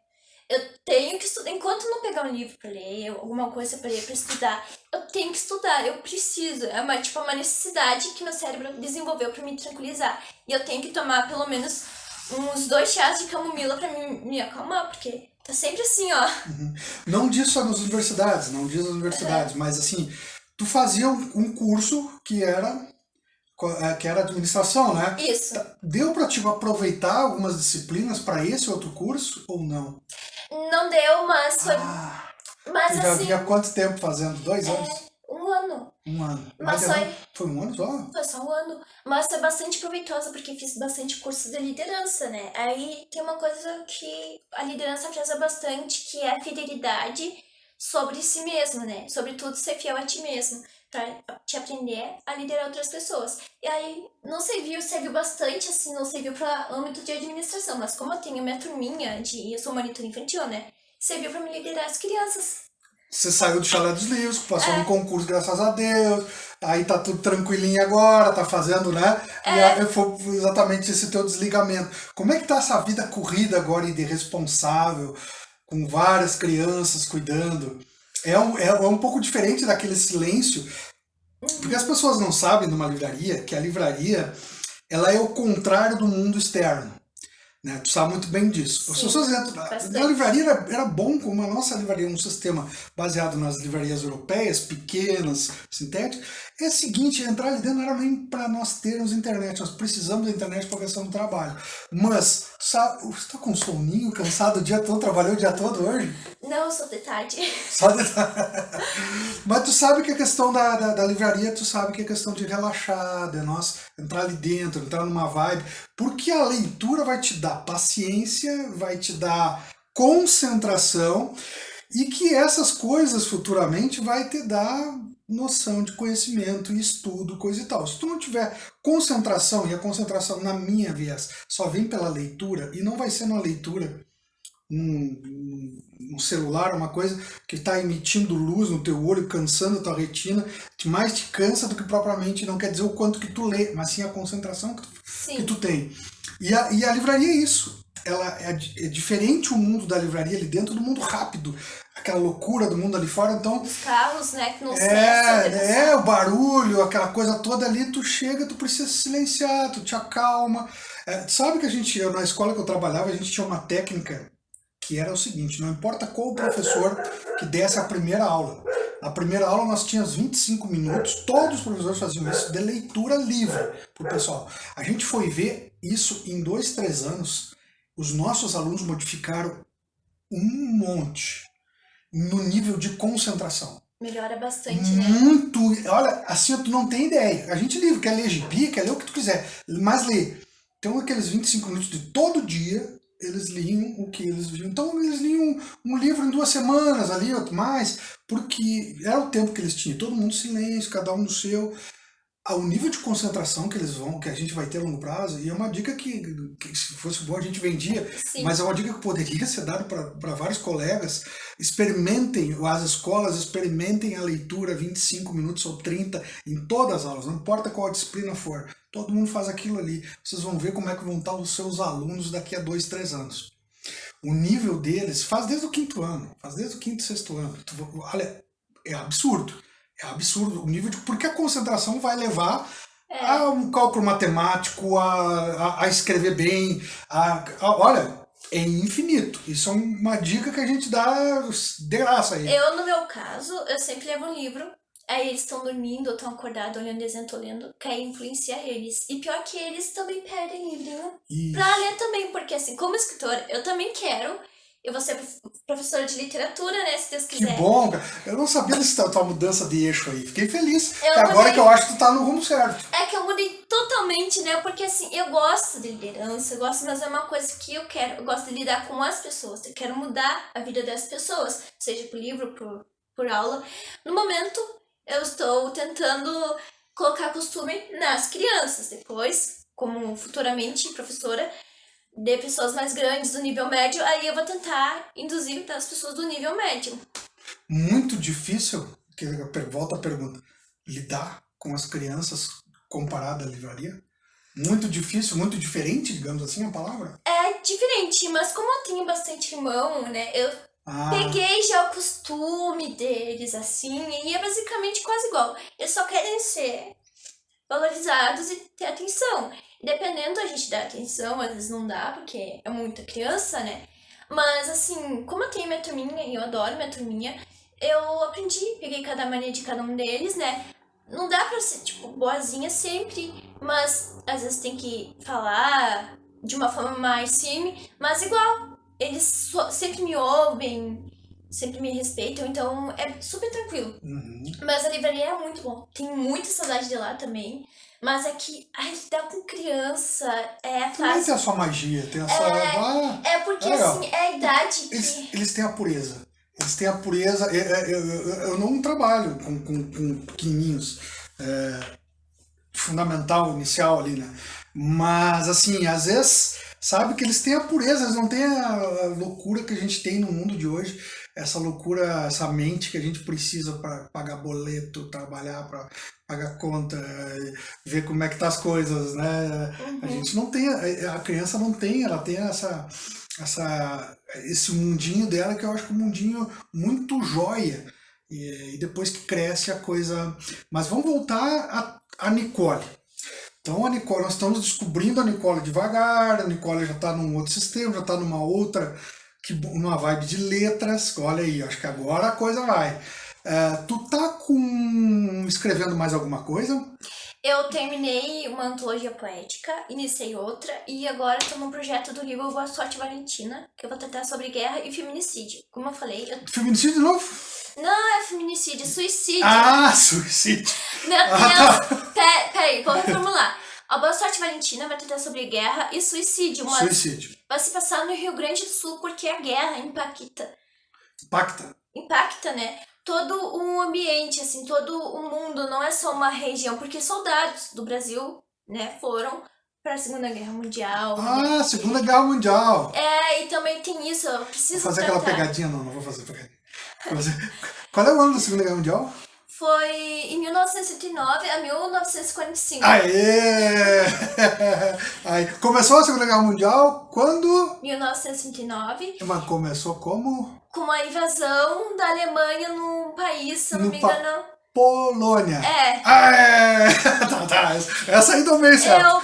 Eu tenho que estudar. Enquanto eu não pegar um livro pra ler, alguma coisa pra ler, pra estudar, eu tenho que estudar, eu preciso. É uma necessidade que meu cérebro desenvolveu pra me tranquilizar. E eu tenho que tomar pelo menos uns 2 chás de camomila pra me acalmar, porque... tá sempre assim, ó. Não diz só nas universidades, mas assim, tu fazia um curso que era administração, né? Isso. Deu pra te aproveitar algumas disciplinas para esse outro curso ou não? Não deu, mas foi... Mas Tu já assim, vinha há quanto tempo fazendo? 2 anos? um ano. Um ano. Mas Mas foi um ano só? foi só um ano. Mas foi bastante proveitosa porque fiz bastante curso de liderança, né? Aí tem uma coisa que a liderança preza bastante, que é a fidelidade sobre si mesmo, né? Sobretudo ser fiel a ti mesmo, pra te aprender a liderar outras pessoas. E aí não serviu bastante, assim, não serviu para âmbito de administração, mas como eu tenho minha turminha eu sou monitora infantil, né? Serviu para me liderar as crianças. Você saiu do Chalé dos Livros, passou no É, concurso, graças a Deus. Aí tá tudo tranquilinho agora, tá fazendo, né? E é, foi exatamente esse teu desligamento. Como é que tá essa vida corrida agora e de responsável, com várias crianças cuidando? É um pouco diferente daquele silêncio, porque as uhum, pessoas não sabem numa livraria que a livraria ela é o contrário do mundo externo. Né? Tu sabe muito bem disso. As sim, pessoas entram, na bastante. livraria era bom, como a nossa livraria é um sistema baseado nas livrarias europeias, pequenas, sintéticas. É o seguinte, entrar ali dentro não era nem para nós termos internet, nós precisamos da internet para a questão do trabalho. Mas, sabe, você está com soninho, cansado o dia todo, trabalhou o dia todo hoje? Não, eu sou de tarde. Só de... Mas tu sabe que a questão da livraria, tu sabe que é questão de relaxar, de nós entrar ali dentro, entrar numa vibe, porque a leitura vai te dar paciência, vai te dar concentração e que essas coisas futuramente vai te dar noção de conhecimento e estudo, coisa e tal. Se tu não tiver concentração, e a concentração na minha vez só vem pela leitura, e não vai ser uma leitura um celular, uma coisa que está emitindo luz no teu olho, cansando a tua retina, que mais te cansa do que propriamente, não quer dizer o quanto que tu lê, mas sim a concentração que tu Sim, tem. E a livraria é isso. Ela é diferente o mundo da livraria ali dentro do mundo rápido, aquela loucura do mundo ali fora. Então, os carros, né, que não cessam de o passar. barulho, aquela coisa toda ali, tu chega, tu precisa silenciar, tu te acalma. Sabe que na escola que eu trabalhava, a gente tinha uma técnica que era o seguinte, não importa qual professor que desse a primeira aula. A primeira aula nós tínhamos 25 minutos, todos os professores faziam isso, de leitura livre para o pessoal. A gente foi ver isso em 2, 3 anos, os nossos alunos modificaram um monte no nível de concentração. Melhora bastante, né? Muito, olha, assim tu não tem ideia. A gente livre, quer ler gibi, quer ler o que tu quiser, mas lê. Então aqueles 25 minutos de todo dia, eles liam o que eles viam. Então eles liam um livro em 2 semanas ali, outro mais, porque era o tempo que eles tinham. Todo mundo em silêncio, cada um no seu. Ao nível de concentração que a gente vai ter a longo prazo, e é uma dica que se fosse bom a gente vendia, Sim, mas é uma dica que poderia ser dada para vários colegas. Experimentem, as escolas experimentem a leitura 25 minutos ou 30 em todas as aulas, não importa qual a disciplina for. Todo mundo faz aquilo ali. Vocês vão ver como é que vão estar os seus alunos daqui a 2, 3 anos. O nível deles faz desde o quinto ano, faz desde o quinto, sexto ano. Olha, é absurdo. É absurdo o nível de. Porque a concentração vai levar a é. um cálculo matemático, a escrever bem. Olha, é infinito. Isso é uma dica que a gente dá de graça aí. Eu, no meu caso, eu sempre levo um livro. Aí eles estão dormindo ou estão acordados olhando desenho, tô lendo, quer influenciar eles. E pior que eles também perdem livrinho pra Isso. ler também, porque assim, como escritora, eu também quero. Eu vou ser professora de literatura, né, se Deus Que quiser. bom, cara. Eu não sabia dessa tua mudança de eixo aí. Fiquei feliz. Que Eu agora que eu mudei. acho que tu tá no rumo certo. É que eu mudei totalmente, né? Porque assim, eu gosto de liderança, eu gosto, mas é uma coisa que eu quero. Eu gosto de lidar com as pessoas. Eu quero mudar a vida das pessoas, seja por livro, por aula. No momento, eu estou tentando colocar costume nas crianças. Depois, como futuramente professora de pessoas mais grandes do nível médio, aí eu vou tentar induzir para as pessoas do nível médio. Muito difícil, que volta a pergunta, lidar com as crianças comparado à livraria? Muito difícil, muito diferente, digamos assim, a palavra? É diferente, mas como eu tenho bastante irmão, né? Eu Ah, peguei já o costume deles, assim, e é basicamente quase igual. Eles só querem ser valorizados e ter atenção. Dependendo, a gente dá atenção, às vezes não dá, porque é muita criança, né? Mas, assim, como eu tenho minha turminha e eu adoro minha turminha, eu aprendi, peguei cada mania de cada um deles, né? Não dá pra ser, tipo, boazinha sempre, mas às vezes tem que falar de uma forma mais firme, mas igual, eles sempre me ouvem, sempre me respeitam, então é super tranquilo. Uhum. Mas a livraria é muito bom. Tenho muita saudade de lá também. Mas é que lidar com criança é Também fácil. tem a sua magia, tem a sua... É porque, legal. assim, é a idade que... Eles têm a pureza. Eles têm a pureza. Eu não trabalho com pequenininhos. Fundamental, inicial ali, né? Mas, assim, às vezes, sabe que eles têm a pureza, eles não têm a loucura que a gente tem no mundo de hoje, essa loucura, essa mente que a gente precisa para pagar boleto, trabalhar para pagar conta, ver como é que tá as coisas, né? A gente não tem, a criança não tem, ela tem esse mundinho dela que eu acho que é um mundinho muito joia. E depois que cresce a coisa... Mas vamos voltar a Nicole. Então a Nicole, nós estamos descobrindo a Nicole devagar, a Nicole já está num outro sistema, já está numa outra, numa vibe de letras. Olha aí, acho que agora a coisa vai. Tu tá escrevendo mais alguma coisa? Eu terminei uma antologia poética, iniciei outra, e agora estou num projeto do livro Boa Sorte Valentina, que eu vou tratar sobre guerra e feminicídio. Como eu falei... Feminicídio de novo? Não é feminicídio, é suicídio. Ah, suicídio. Meu Deus, peraí, vou reformular. A Boa Sorte Valentina vai tratar sobre guerra e suicídio, mas Suicídio. vai se passar no Rio Grande do Sul, porque a guerra Impacta. impacta, né? Todo o ambiente, assim, todo o mundo, não é só uma região, porque soldados do Brasil, né, foram para a Segunda Guerra Mundial. Ah, Segunda Guerra Mundial. E também tem isso, eu preciso Vou fazer tratar. aquela pegadinha, não vou fazer pegadinha. Qual é o ano da Segunda Guerra Mundial? Foi em 1939 a 1945. Aê! Aí, começou a Segunda Guerra Mundial quando? 1939. Mas começou como? Com a invasão da Alemanha num país, se eu não me engano. Polônia. Tá. Essa aí também, certo.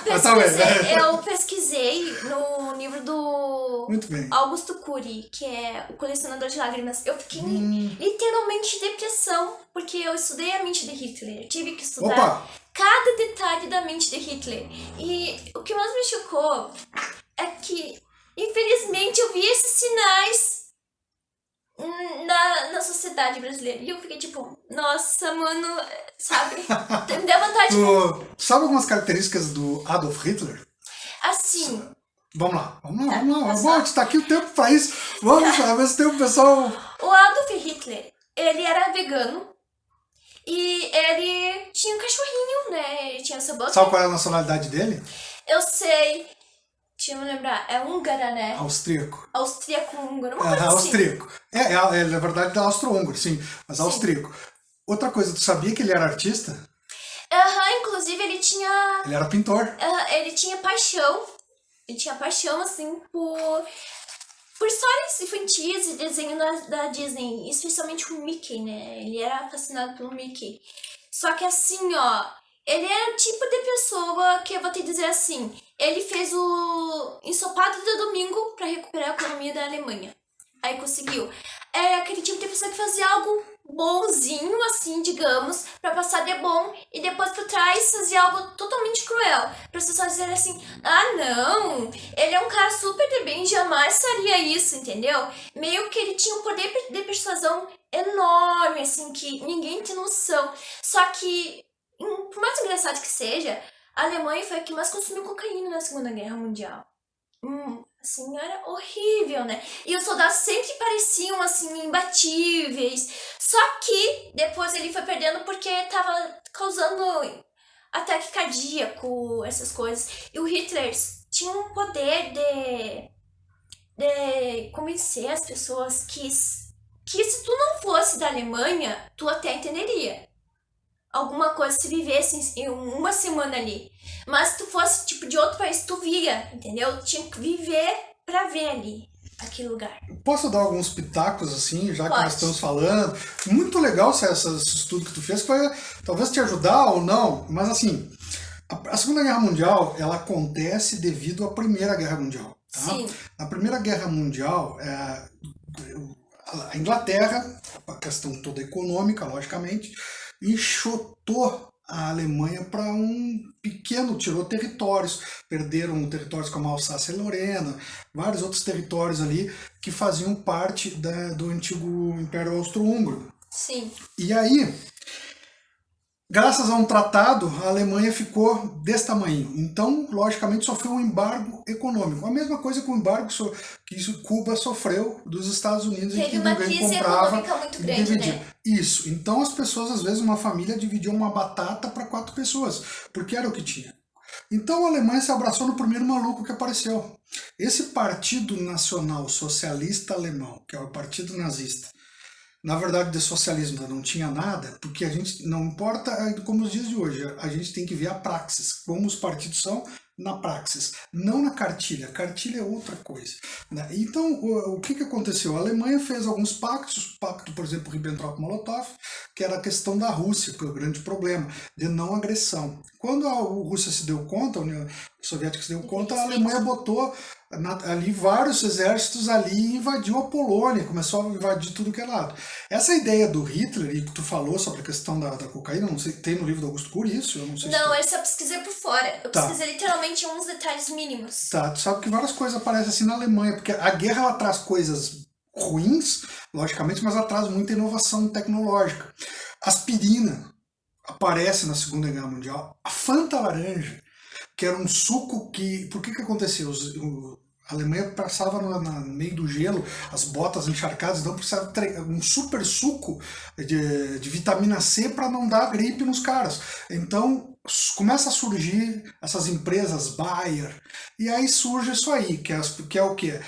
Eu pesquisei no livro do Muito bem. Augusto Cury, que é o Colecionador de Lágrimas. Eu fiquei literalmente em depressão, porque eu estudei a mente de Hitler. Eu tive que estudar cada detalhe da mente de Hitler. E o que mais me chocou é que, infelizmente, eu vi esses sinais na sociedade brasileira. E eu fiquei tipo, nossa, mano, sabe? Me deu vontade Tu sabe algumas características do Adolf Hitler? Assim. Vamos lá. A gente tá aqui o tempo pra isso. Vamos ver se tem um pessoal... O Adolf Hitler, ele era vegano. E ele tinha um cachorrinho, né? Ele tinha cebola. Sabe qual é a nacionalidade dele? Eu sei. Deixa eu me lembrar. É húngara, né? Austríaco. Austríaco-húngaro. Uma coisa austríaco. Assim. Na verdade é austro-húngaro, sim. Mas sim. Austríaco. Outra coisa, tu sabia que ele era artista? Inclusive ele tinha... Ele era pintor. Ele tinha paixão. Ele tinha paixão, assim, por histórias infantis e desenho da Disney. Especialmente o Mickey, né? Ele era fascinado pelo Mickey. Só que assim, ó... Ele é o tipo de pessoa que eu vou te dizer assim... Ele fez o ensopado de domingo para recuperar a economia da Alemanha. Aí conseguiu. É aquele tipo de pessoa que fazia algo bonzinho, assim, digamos, para passar de bom, e depois por trás fazia algo totalmente cruel. Para as pessoas dizerem assim, não, ele é um cara super de bem, jamais faria isso, entendeu? Meio que ele tinha um poder de persuasão enorme, assim, que ninguém tem noção. Só que, por mais engraçado que seja... A Alemanha foi a que mais consumiu cocaína na Segunda Guerra Mundial. Assim, era horrível, né? E os soldados sempre pareciam, assim, imbatíveis. Só que depois ele foi perdendo porque tava causando ataque cardíaco, essas coisas. E o Hitler tinha um poder de convencer as pessoas que se tu não fosse da Alemanha, tu até entenderia. Alguma coisa se vivesse em uma semana ali. Mas se tu fosse tipo de outro país, tu via, entendeu? Tinha que viver pra ver ali aquele lugar. Posso dar alguns pitacos assim, já que nós estamos falando? Muito legal esse estudo que tu fez, que vai talvez te ajudar ou não, mas assim, a Segunda Guerra Mundial, ela acontece devido à Primeira Guerra Mundial. Tá? Sim. Na Primeira Guerra Mundial, a Inglaterra, a questão toda econômica, logicamente, enxotou a Alemanha para um pequeno, tirou territórios, perderam territórios como a Alsácia e Lorena, vários outros territórios ali que faziam parte do antigo Império Austro-Húngaro. Sim. E aí, graças a um tratado, a Alemanha ficou desse tamanho. Então, logicamente, sofreu um embargo econômico. A mesma coisa com o embargo que Cuba sofreu dos Estados Unidos, em que Teve uma ninguém crise comprava econômica muito e grande, dividia. né? Isso. Então, as pessoas, às vezes, uma família dividia uma batata para 4 pessoas, porque era o que tinha. Então, a Alemanha se abraçou no primeiro maluco que apareceu. Esse Partido Nacional Socialista Alemão, que é o Partido Nazista, na verdade, de socialismo não tinha nada, porque a gente, não importa como os dias de hoje, a gente tem que ver a praxis, como os partidos são na praxis, não na cartilha. Cartilha é outra coisa, né? Então, o que aconteceu? A Alemanha fez alguns pactos, pacto, por exemplo, Ribbentrop-Molotov, que era a questão da Rússia, que é o grande problema, de não agressão. Quando a Rússia se deu conta, a União Soviética se deu conta, a Alemanha botou ali vários exércitos ali e invadiu a Polônia, começou a invadir tudo que é lado. Essa ideia do Hitler, e que tu falou sobre a questão da cocaína, não sei, tem no livro do Augusto Cury isso? Eu não sei Não, se eu só pesquisei por fora. Eu pesquisei literalmente uns detalhes mínimos. Tá, tu sabe que várias coisas aparecem assim na Alemanha, porque a guerra ela traz coisas ruins, logicamente, mas ela traz muita inovação tecnológica. Aspirina aparece na Segunda Guerra Mundial. A Fanta laranja, que era um suco que... Por que aconteceu? A Alemanha passava no meio do gelo, as botas encharcadas, então precisava um super suco de vitamina C para não dar gripe nos caras. Então começa a surgir essas empresas Bayer, e aí surge isso aí, que é o quê?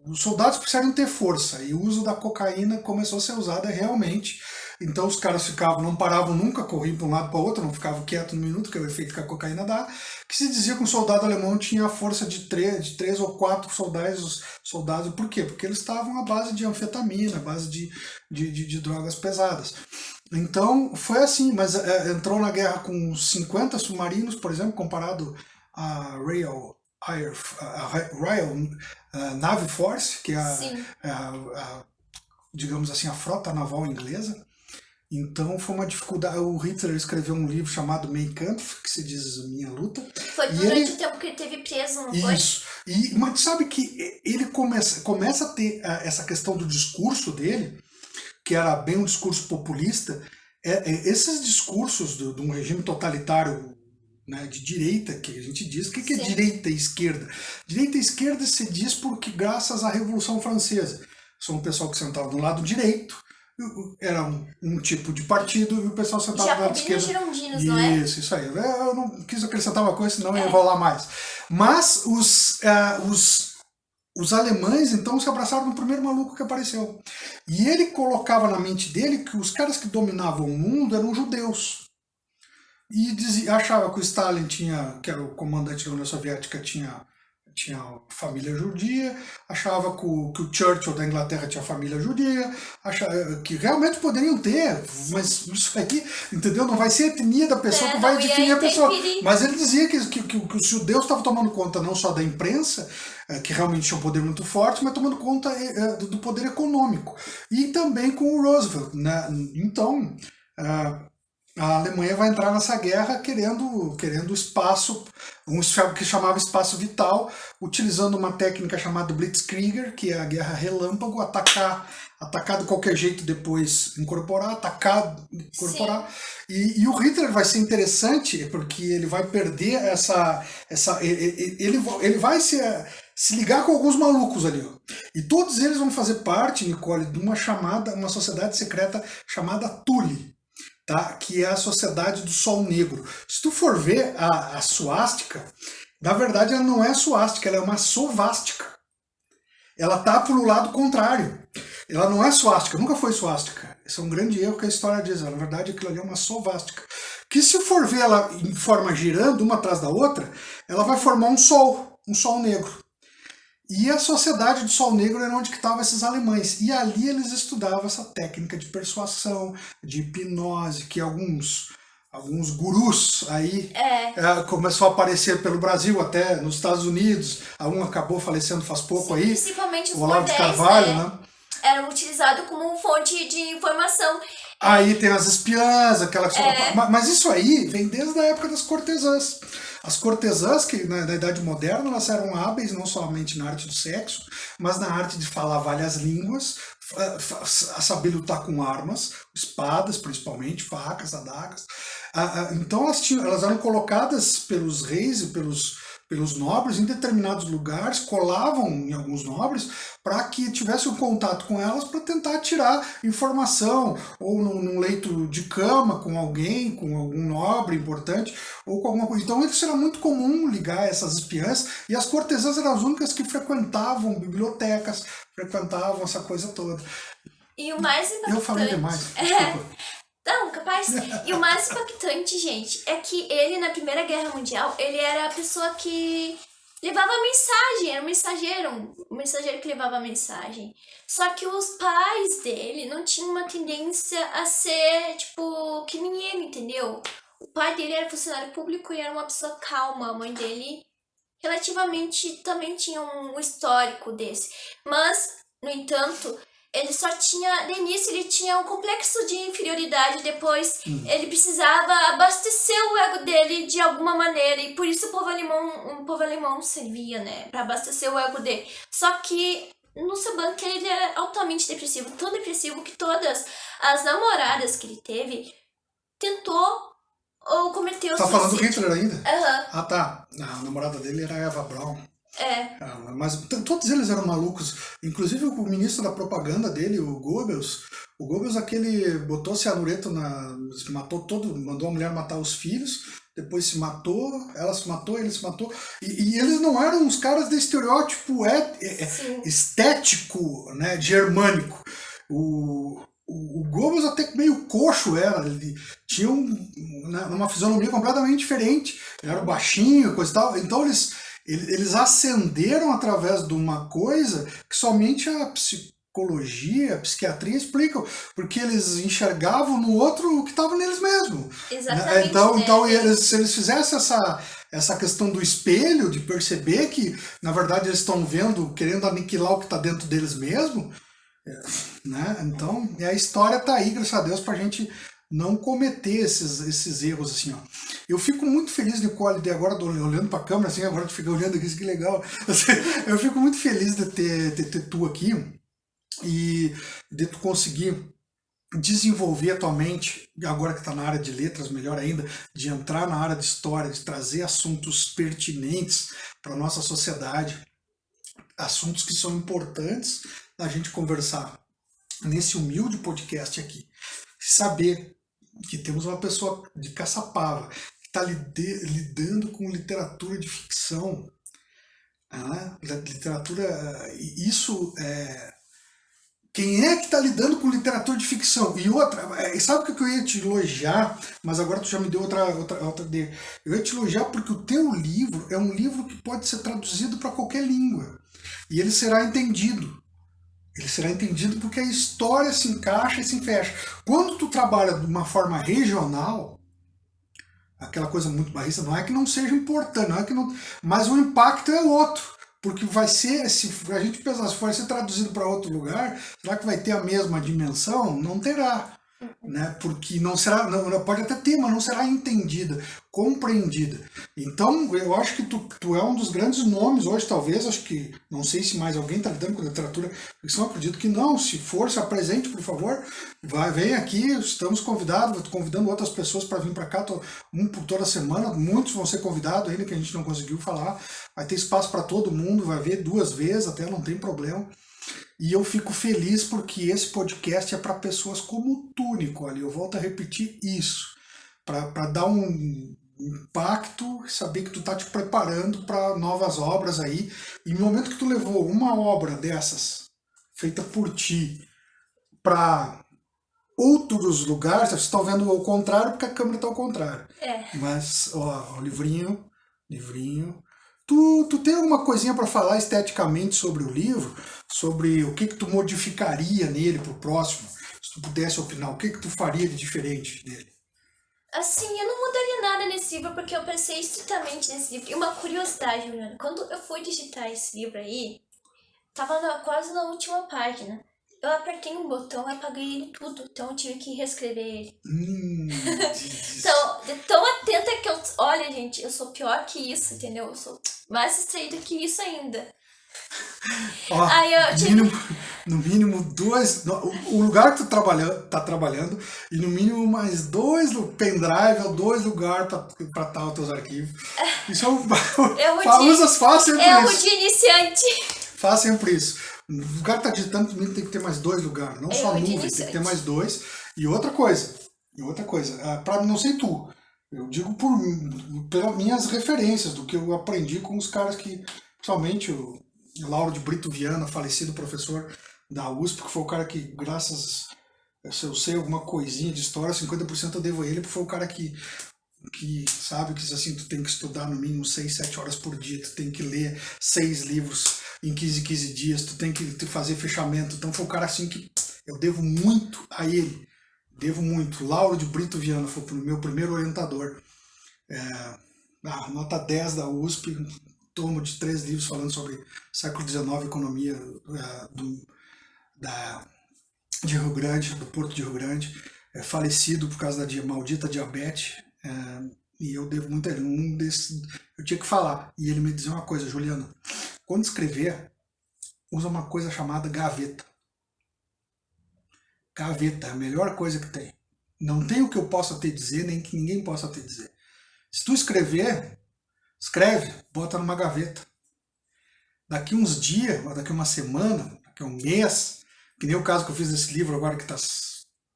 Os soldados precisavam ter força, e o uso da cocaína começou a ser usada realmente. Então os caras não paravam nunca, corriam para um lado para o outro, não ficavam quietos no minuto, que é o efeito que a cocaína dá, que se dizia que um soldado alemão tinha a força de 3 ou 4 soldados. Por quê? Porque eles estavam à base de anfetamina, à base de drogas pesadas. Então foi assim, mas entrou na guerra com 50 submarinos, por exemplo, comparado à Royal Navy Force, que é digamos assim, a frota naval inglesa. Então foi uma dificuldade. O Hitler escreveu um livro chamado Mein Kampf, que se diz Minha Luta. Foi durante o tempo que ele esteve preso, não foi? Isso. Mas sabe que ele começa a ter essa questão do discurso dele, que era bem um discurso populista. Esses discursos de um regime totalitário, né, de direita, que a gente diz. O que é direita e esquerda? Direita e esquerda se diz porque graças à Revolução Francesa. São o pessoal que sentava do lado direito, era um tipo de partido, e o pessoal sentava do lado esquerdo. Girondinos, não é? Isso aí. Eu não quis acrescentar uma coisa, senão ia enrolar mais. Mas os alemães, então, se abraçaram no primeiro maluco que apareceu. E ele colocava na mente dele que os caras que dominavam o mundo eram judeus. E achava que o Stalin que era o comandante da União Soviética, tinha família judia, achava que o Churchill da Inglaterra tinha família judia, achava que realmente poderiam ter, mas isso aqui, entendeu? Não vai ser a etnia da pessoa que vai definir a pessoa. Mas ele dizia que os judeus estavam tomando conta não só da imprensa, que realmente tinha um poder muito forte, mas tomando conta do poder econômico. E também com o Roosevelt, né? Então, a Alemanha vai entrar nessa guerra querendo espaço, que chamava espaço vital, utilizando uma técnica chamada Blitzkrieg, que é a guerra relâmpago, atacar de qualquer jeito, depois incorporar, incorporar. E o Hitler vai ser interessante, porque ele vai perder ele vai se ligar com alguns malucos ali, ó. E todos eles vão fazer parte, Nicole, de uma sociedade secreta chamada Thule. Tá? Que é a Sociedade do Sol Negro. Se tu for ver a suástica, na verdade ela não é suástica, ela é uma sovástica. Ela tá pro lado contrário. Ela não é suástica, nunca foi suástica. Esse é um grande erro que a história diz. Na verdade, aquilo ali é uma sovástica. Que se for ver ela em forma girando, uma atrás da outra, ela vai formar um sol negro. E a Sociedade do Sol Negro era onde que estavam esses alemães. E ali eles estudavam essa técnica de persuasão, de hipnose, que alguns gurus aí começou a aparecer pelo Brasil, até nos Estados Unidos. Um acabou falecendo faz pouco. Sim, aí. Principalmente os o Olavo de Carvalho, né? Era utilizado como fonte de informação. Aí tem as espiãs, aquelas. Mas isso aí vem desde a época das cortesãs. As cortesãs, que na Idade Moderna elas eram hábeis não somente na arte do sexo, mas na arte de falar várias línguas, a saber lutar com armas, espadas principalmente, facas, adagas. Então elas eram colocadas pelos reis e pelos nobres em determinados lugares, colavam em alguns nobres para que tivesse um contato com elas para tentar tirar informação, ou num leito de cama com alguém, com algum nobre importante, ou com alguma coisa. Então isso era muito comum ligar essas espiãs, e as cortesãs eram as únicas que frequentavam bibliotecas, frequentavam essa coisa toda. E o mais impactante... Eu falei demais, desculpa. Não, capaz. E o mais impactante, gente, é que ele, na Primeira Guerra Mundial, ele era a pessoa que levava a mensagem, era um mensageiro que levava a mensagem. Só que os pais dele não tinham uma tendência a ser, tipo, que nem ele, entendeu? O pai dele era funcionário público e era uma pessoa calma. A mãe dele, relativamente, também tinha um histórico desse. Mas, no entanto... Ele só tinha, no início ele tinha um complexo de inferioridade, depois ele precisava abastecer o ego dele de alguma maneira, e por isso o povo alemão servia, né, pra abastecer o ego dele. Só que no seu banco ele era altamente depressivo, tão depressivo que todas as namoradas que ele teve tentou ou cometeu suicídio. Tá falando do Hitler ainda? Uhum. Ah, tá. A namorada dele era a Eva Braun. Mas todos eles eram malucos, inclusive o ministro da propaganda dele, o Goebbels aquele botou cianureto matou mandou a mulher matar os filhos, depois se matou, ela se matou, ele se matou, e eles não eram uns caras de estereótipo estético, né, germânico. O Goebbels até meio coxo era, ele tinha uma fisionomia completamente diferente, ele era baixinho, coisa e tal, então eles ascenderam através de uma coisa que somente a psicologia, a psiquiatria explicam, porque eles enxergavam no outro o que estava neles mesmos. Exatamente. Então se eles fizessem essa questão do espelho, de perceber que, na verdade, eles estão querendo aniquilar o que está dentro deles mesmo, né? Então, a história está aí, graças a Deus, para a gente não cometer esses erros, assim, ó. Eu fico muito feliz, Nicole, de agora olhando para a câmera, assim, agora tu fica olhando aqui, que legal. Eu fico muito feliz de ter tu aqui e de tu conseguir desenvolver a tua mente, agora que está na área de letras, melhor ainda, de entrar na área de história, de trazer assuntos pertinentes para a nossa sociedade, assuntos que são importantes da gente conversar nesse humilde podcast aqui. Saber que temos uma pessoa de Caçapava que está lidando com literatura de ficção, isso quem é que está lidando com literatura de ficção? E outra, sabe o que eu ia te elogiar, mas agora tu já me deu outra ideia. Eu ia te elogiar porque o teu livro é um livro que pode ser traduzido para qualquer língua e ele será entendido. Ele será entendido porque a história se encaixa e se fecha. Quando tu trabalha de uma forma regional, aquela coisa muito barrista, não é que não seja importante, não é que não, mas o impacto é outro. Porque vai ser, se a gente pensar, se for ser traduzido para outro lugar, será que vai ter a mesma dimensão? Não terá. Né? Porque não será, pode até ter, mas não será entendida, compreendida. Então, eu acho que tu é um dos grandes nomes hoje, talvez, acho que, não sei se mais alguém está lidando com literatura ficção, acredito que não. Se for, se apresente, por favor, vem aqui, estamos convidando outras pessoas para vir para cá, por toda semana, muitos vão ser convidados ainda, que a gente não conseguiu falar, vai ter espaço para todo mundo, vai ver 2 vezes, até não tem problema. E eu fico feliz porque esse podcast é para pessoas como tu, Nicole. Eu volto a repetir isso, para dar um impacto, saber que tu tá te preparando para novas obras aí. E no momento que tu levou uma obra dessas, feita por ti, para outros lugares, vocês estão vendo ao contrário porque a câmera está ao contrário. Mas, ó, o livrinho. Tu tem alguma coisinha para falar esteticamente sobre o livro? Sobre o que tu modificaria nele pro próximo? Se tu pudesse opinar, o que tu faria de diferente nele? Assim, eu não mudaria nada nesse livro, porque eu pensei estritamente nesse livro. E uma curiosidade, Juliana, quando eu fui digitar esse livro aí, tava quase na última página. eu apertei um botão e apaguei ele tudo. Então eu tive que reescrever ele. Então, de tão atenta que eu... Olha, gente, eu sou pior que isso, entendeu? Eu sou mais distraída que isso ainda. Ó, Aí eu tive... no mínimo 2... O lugar que tu tá trabalhando e no mínimo mais 2 pendrive ou 2 lugares pra estar os teus arquivos. Isso é um... Faz sempre Erro isso. de iniciante. Faz sempre isso. O lugar que tá digitando, no mínimo tem que ter mais 2 lugares. Não só nuvem, tem que ter mais 2. E outra coisa, não sei tu, eu digo pelas minhas referências, do que eu aprendi com os caras que, principalmente o Lauro de Brito Viana, falecido professor da USP, que foi o cara que, graças, se eu sei alguma coisinha de história, 50% eu devo a ele, porque foi o cara que sabe, que diz assim, tu tem que estudar no mínimo 6, 7 horas por dia, tu tem que ler 6 livros em 15 dias, tu tem que fazer fechamento. Então foi o cara assim que eu devo muito a ele. Devo muito. Lauro de Brito Viana foi o meu primeiro orientador. Nota 10 da USP, tomo de 3 livros falando sobre século XIX, economia de Rio Grande, do Porto de Rio Grande, falecido por causa da maldita diabetes, e eu devo muito a ele. Eu tinha que falar, e ele me dizia uma coisa: Juliano, quando escrever, usa uma coisa chamada gaveta. Gaveta é a melhor coisa que tem. Não tem o que eu possa te dizer, nem que ninguém possa te dizer. Se tu escreve, bota numa gaveta. Daqui uns dias, ou daqui uma semana, daqui um mês, que nem o caso que eu fiz desse livro agora que está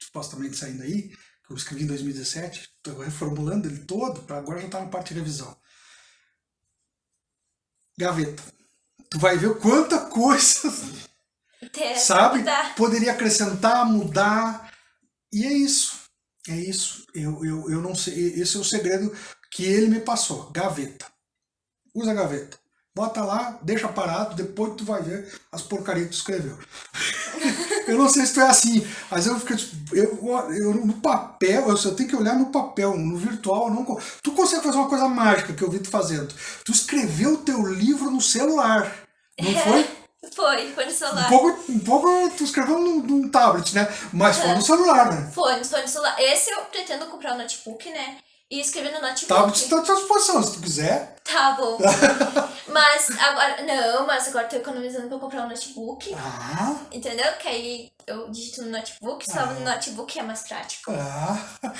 supostamente saindo aí, que eu escrevi em 2017, estou reformulando ele todo, para agora já está na parte de revisão. Gaveta. Tu vai ver quanta coisa, sabe? Poderia acrescentar, mudar, e é isso. É isso. Eu não sei, esse é o segredo que ele me passou. Gaveta. Usa a gaveta. Bota lá, deixa parado, depois tu vai ver as porcarias que tu escreveu. Eu não sei se tu é assim, mas eu fico eu no papel, eu tenho que olhar no papel, no virtual, eu não. Tu consegue fazer uma coisa mágica que eu vi tu fazendo. Tu escreveu o teu livro no celular, não foi? Foi no celular. Um pouco tu escreveu num tablet, né? Mas foi no celular, né? Foi no celular. Esse eu pretendo comprar um notebook, né? E escrever no notebook. Tablet está à tua disposição, se tu quiser. Tá bom. Mas agora eu tô economizando pra comprar um notebook. Entendeu? Que aí eu digito no notebook, salvo no notebook, é mais prático.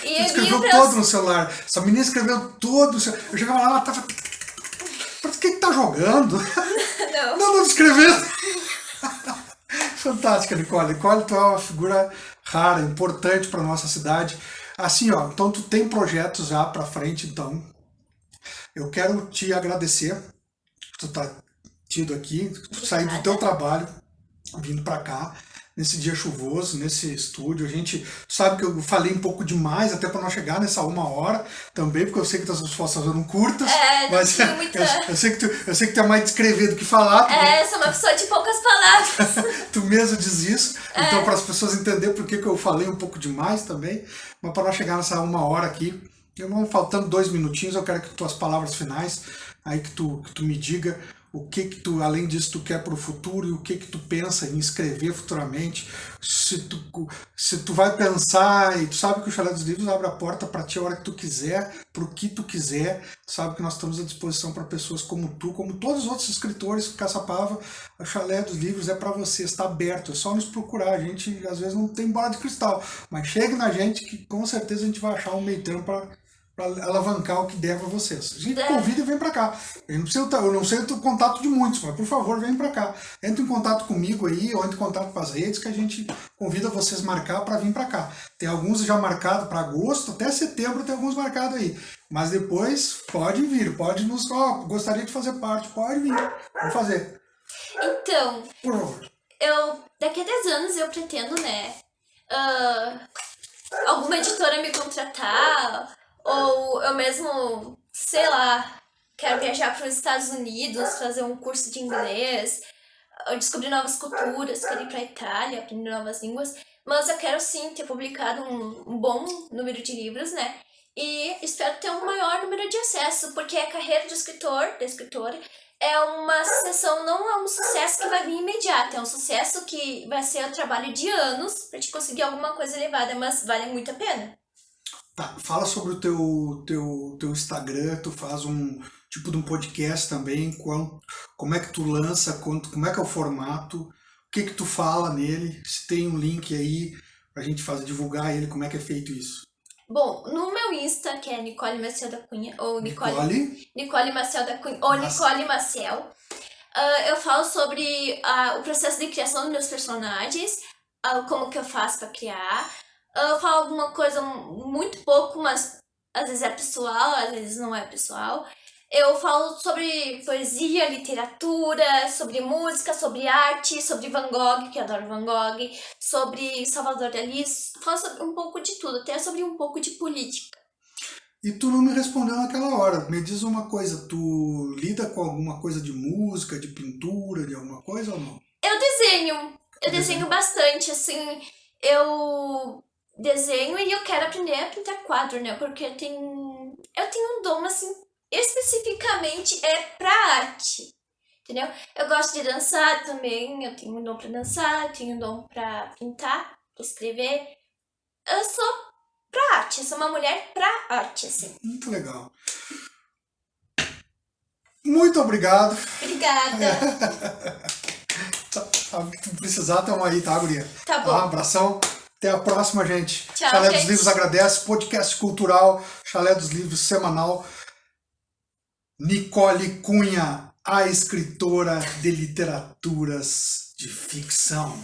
E tu escreveu todo no celular. Essa menina escreveu todo. Eu chegava lá, ela tava... Por que tá jogando? Não escrevendo. Fantástica, Nicole. Nicole, tu é uma figura rara, importante pra nossa cidade. Assim, ó, então tu tem projetos já pra frente, então eu quero te agradecer por tu tá tido aqui, tu sair do teu trabalho, vindo pra cá, nesse dia chuvoso, nesse estúdio. A gente sabe que eu falei um pouco demais, até pra não chegar nessa 1 hora também, porque eu sei que as respostas eram curtas, mas eu sei que tu é mais de escrever do que falar. Eu sou uma pessoa de poucas palavras. Tu mesmo diz isso, então para as pessoas entenderem por que eu falei um pouco demais também, mas para não chegar nessa 1 hora aqui, faltando 2 minutinhos, eu quero que tuas palavras finais, aí que tu me diga o que tu, além disso, tu quer para o futuro e o que tu pensa em escrever futuramente, se tu vai pensar, e tu sabe que o Chalé dos Livros abre a porta para ti a hora que tu quiser, para o que tu quiser, tu sabe que nós estamos à disposição para pessoas como tu, como todos os outros escritores, Caçapava, o Chalé dos Livros é para você, está aberto, é só nos procurar, a gente às vezes não tem bola de cristal, mas chegue na gente que com certeza a gente vai achar um meio termo para alavancar o que der pra vocês. A gente convida e vem pra cá. Eu não sei o contato de muitos, mas por favor, vem pra cá. Entre em contato comigo aí, ou entre em contato com as redes, que a gente convida vocês marcar pra vir pra cá. Tem alguns já marcados pra agosto, até setembro tem alguns marcados aí. Mas depois, pode vir, pode nos... gostaria de fazer parte, pode vir. Vamos fazer. Então, por favor. Daqui a 10 anos eu pretendo, né, alguma editora me contratar, ou eu mesmo, sei lá, quero viajar para os Estados Unidos, fazer um curso de inglês, descobrir novas culturas, quero ir para a Itália, aprender novas línguas. Mas eu quero sim ter publicado um bom número de livros, né? E espero ter um maior número de acesso, porque a carreira de escritor, da escritora, é uma sucessão, não é um sucesso que vai vir imediato, é um sucesso que vai ser o trabalho de anos pra te conseguir alguma coisa elevada, mas vale muito a pena. Tá, fala sobre o teu Instagram, tu faz um tipo de um podcast também, como é que tu lança, como é que é o formato, o que que tu fala nele, se tem um link aí pra gente divulgar ele, como é que é feito isso. Bom, no meu Insta, que é Nicole Maciel da Cunha, ou Nicole Maciel da Cunha, ou Nicole Maciel, eu falo sobre o processo de criação dos meus personagens, como que eu faço pra criar. Eu falo alguma coisa muito pouco, mas às vezes é pessoal, às vezes não é pessoal. Eu falo sobre poesia, literatura, sobre música, sobre arte, sobre Van Gogh, que eu adoro Van Gogh, sobre Salvador Dalí. Falo sobre um pouco de tudo, até sobre um pouco de política. E tu não me respondeu naquela hora. Me diz uma coisa, tu lida com alguma coisa de música, de pintura, de alguma coisa ou não? Eu desenho bastante, assim, eu desenho e eu quero aprender a pintar quadro, né? Porque eu tenho um dom, assim, especificamente pra arte, entendeu? Eu gosto de dançar também, eu tenho um dom pra dançar, eu tenho um dom pra pintar, pra escrever. Eu sou pra arte, eu sou uma mulher pra arte, assim. Muito legal. Muito obrigado. Obrigada. Sabe que tu precisar, tamo aí, tá, guria? Tá bom. Um abração. Até a próxima, gente. Tchau, Chalé gente. dos Livros agradece. Podcast cultural, Chalé dos Livros semanal. Nicole Cunha, a escritora de literaturas de ficção.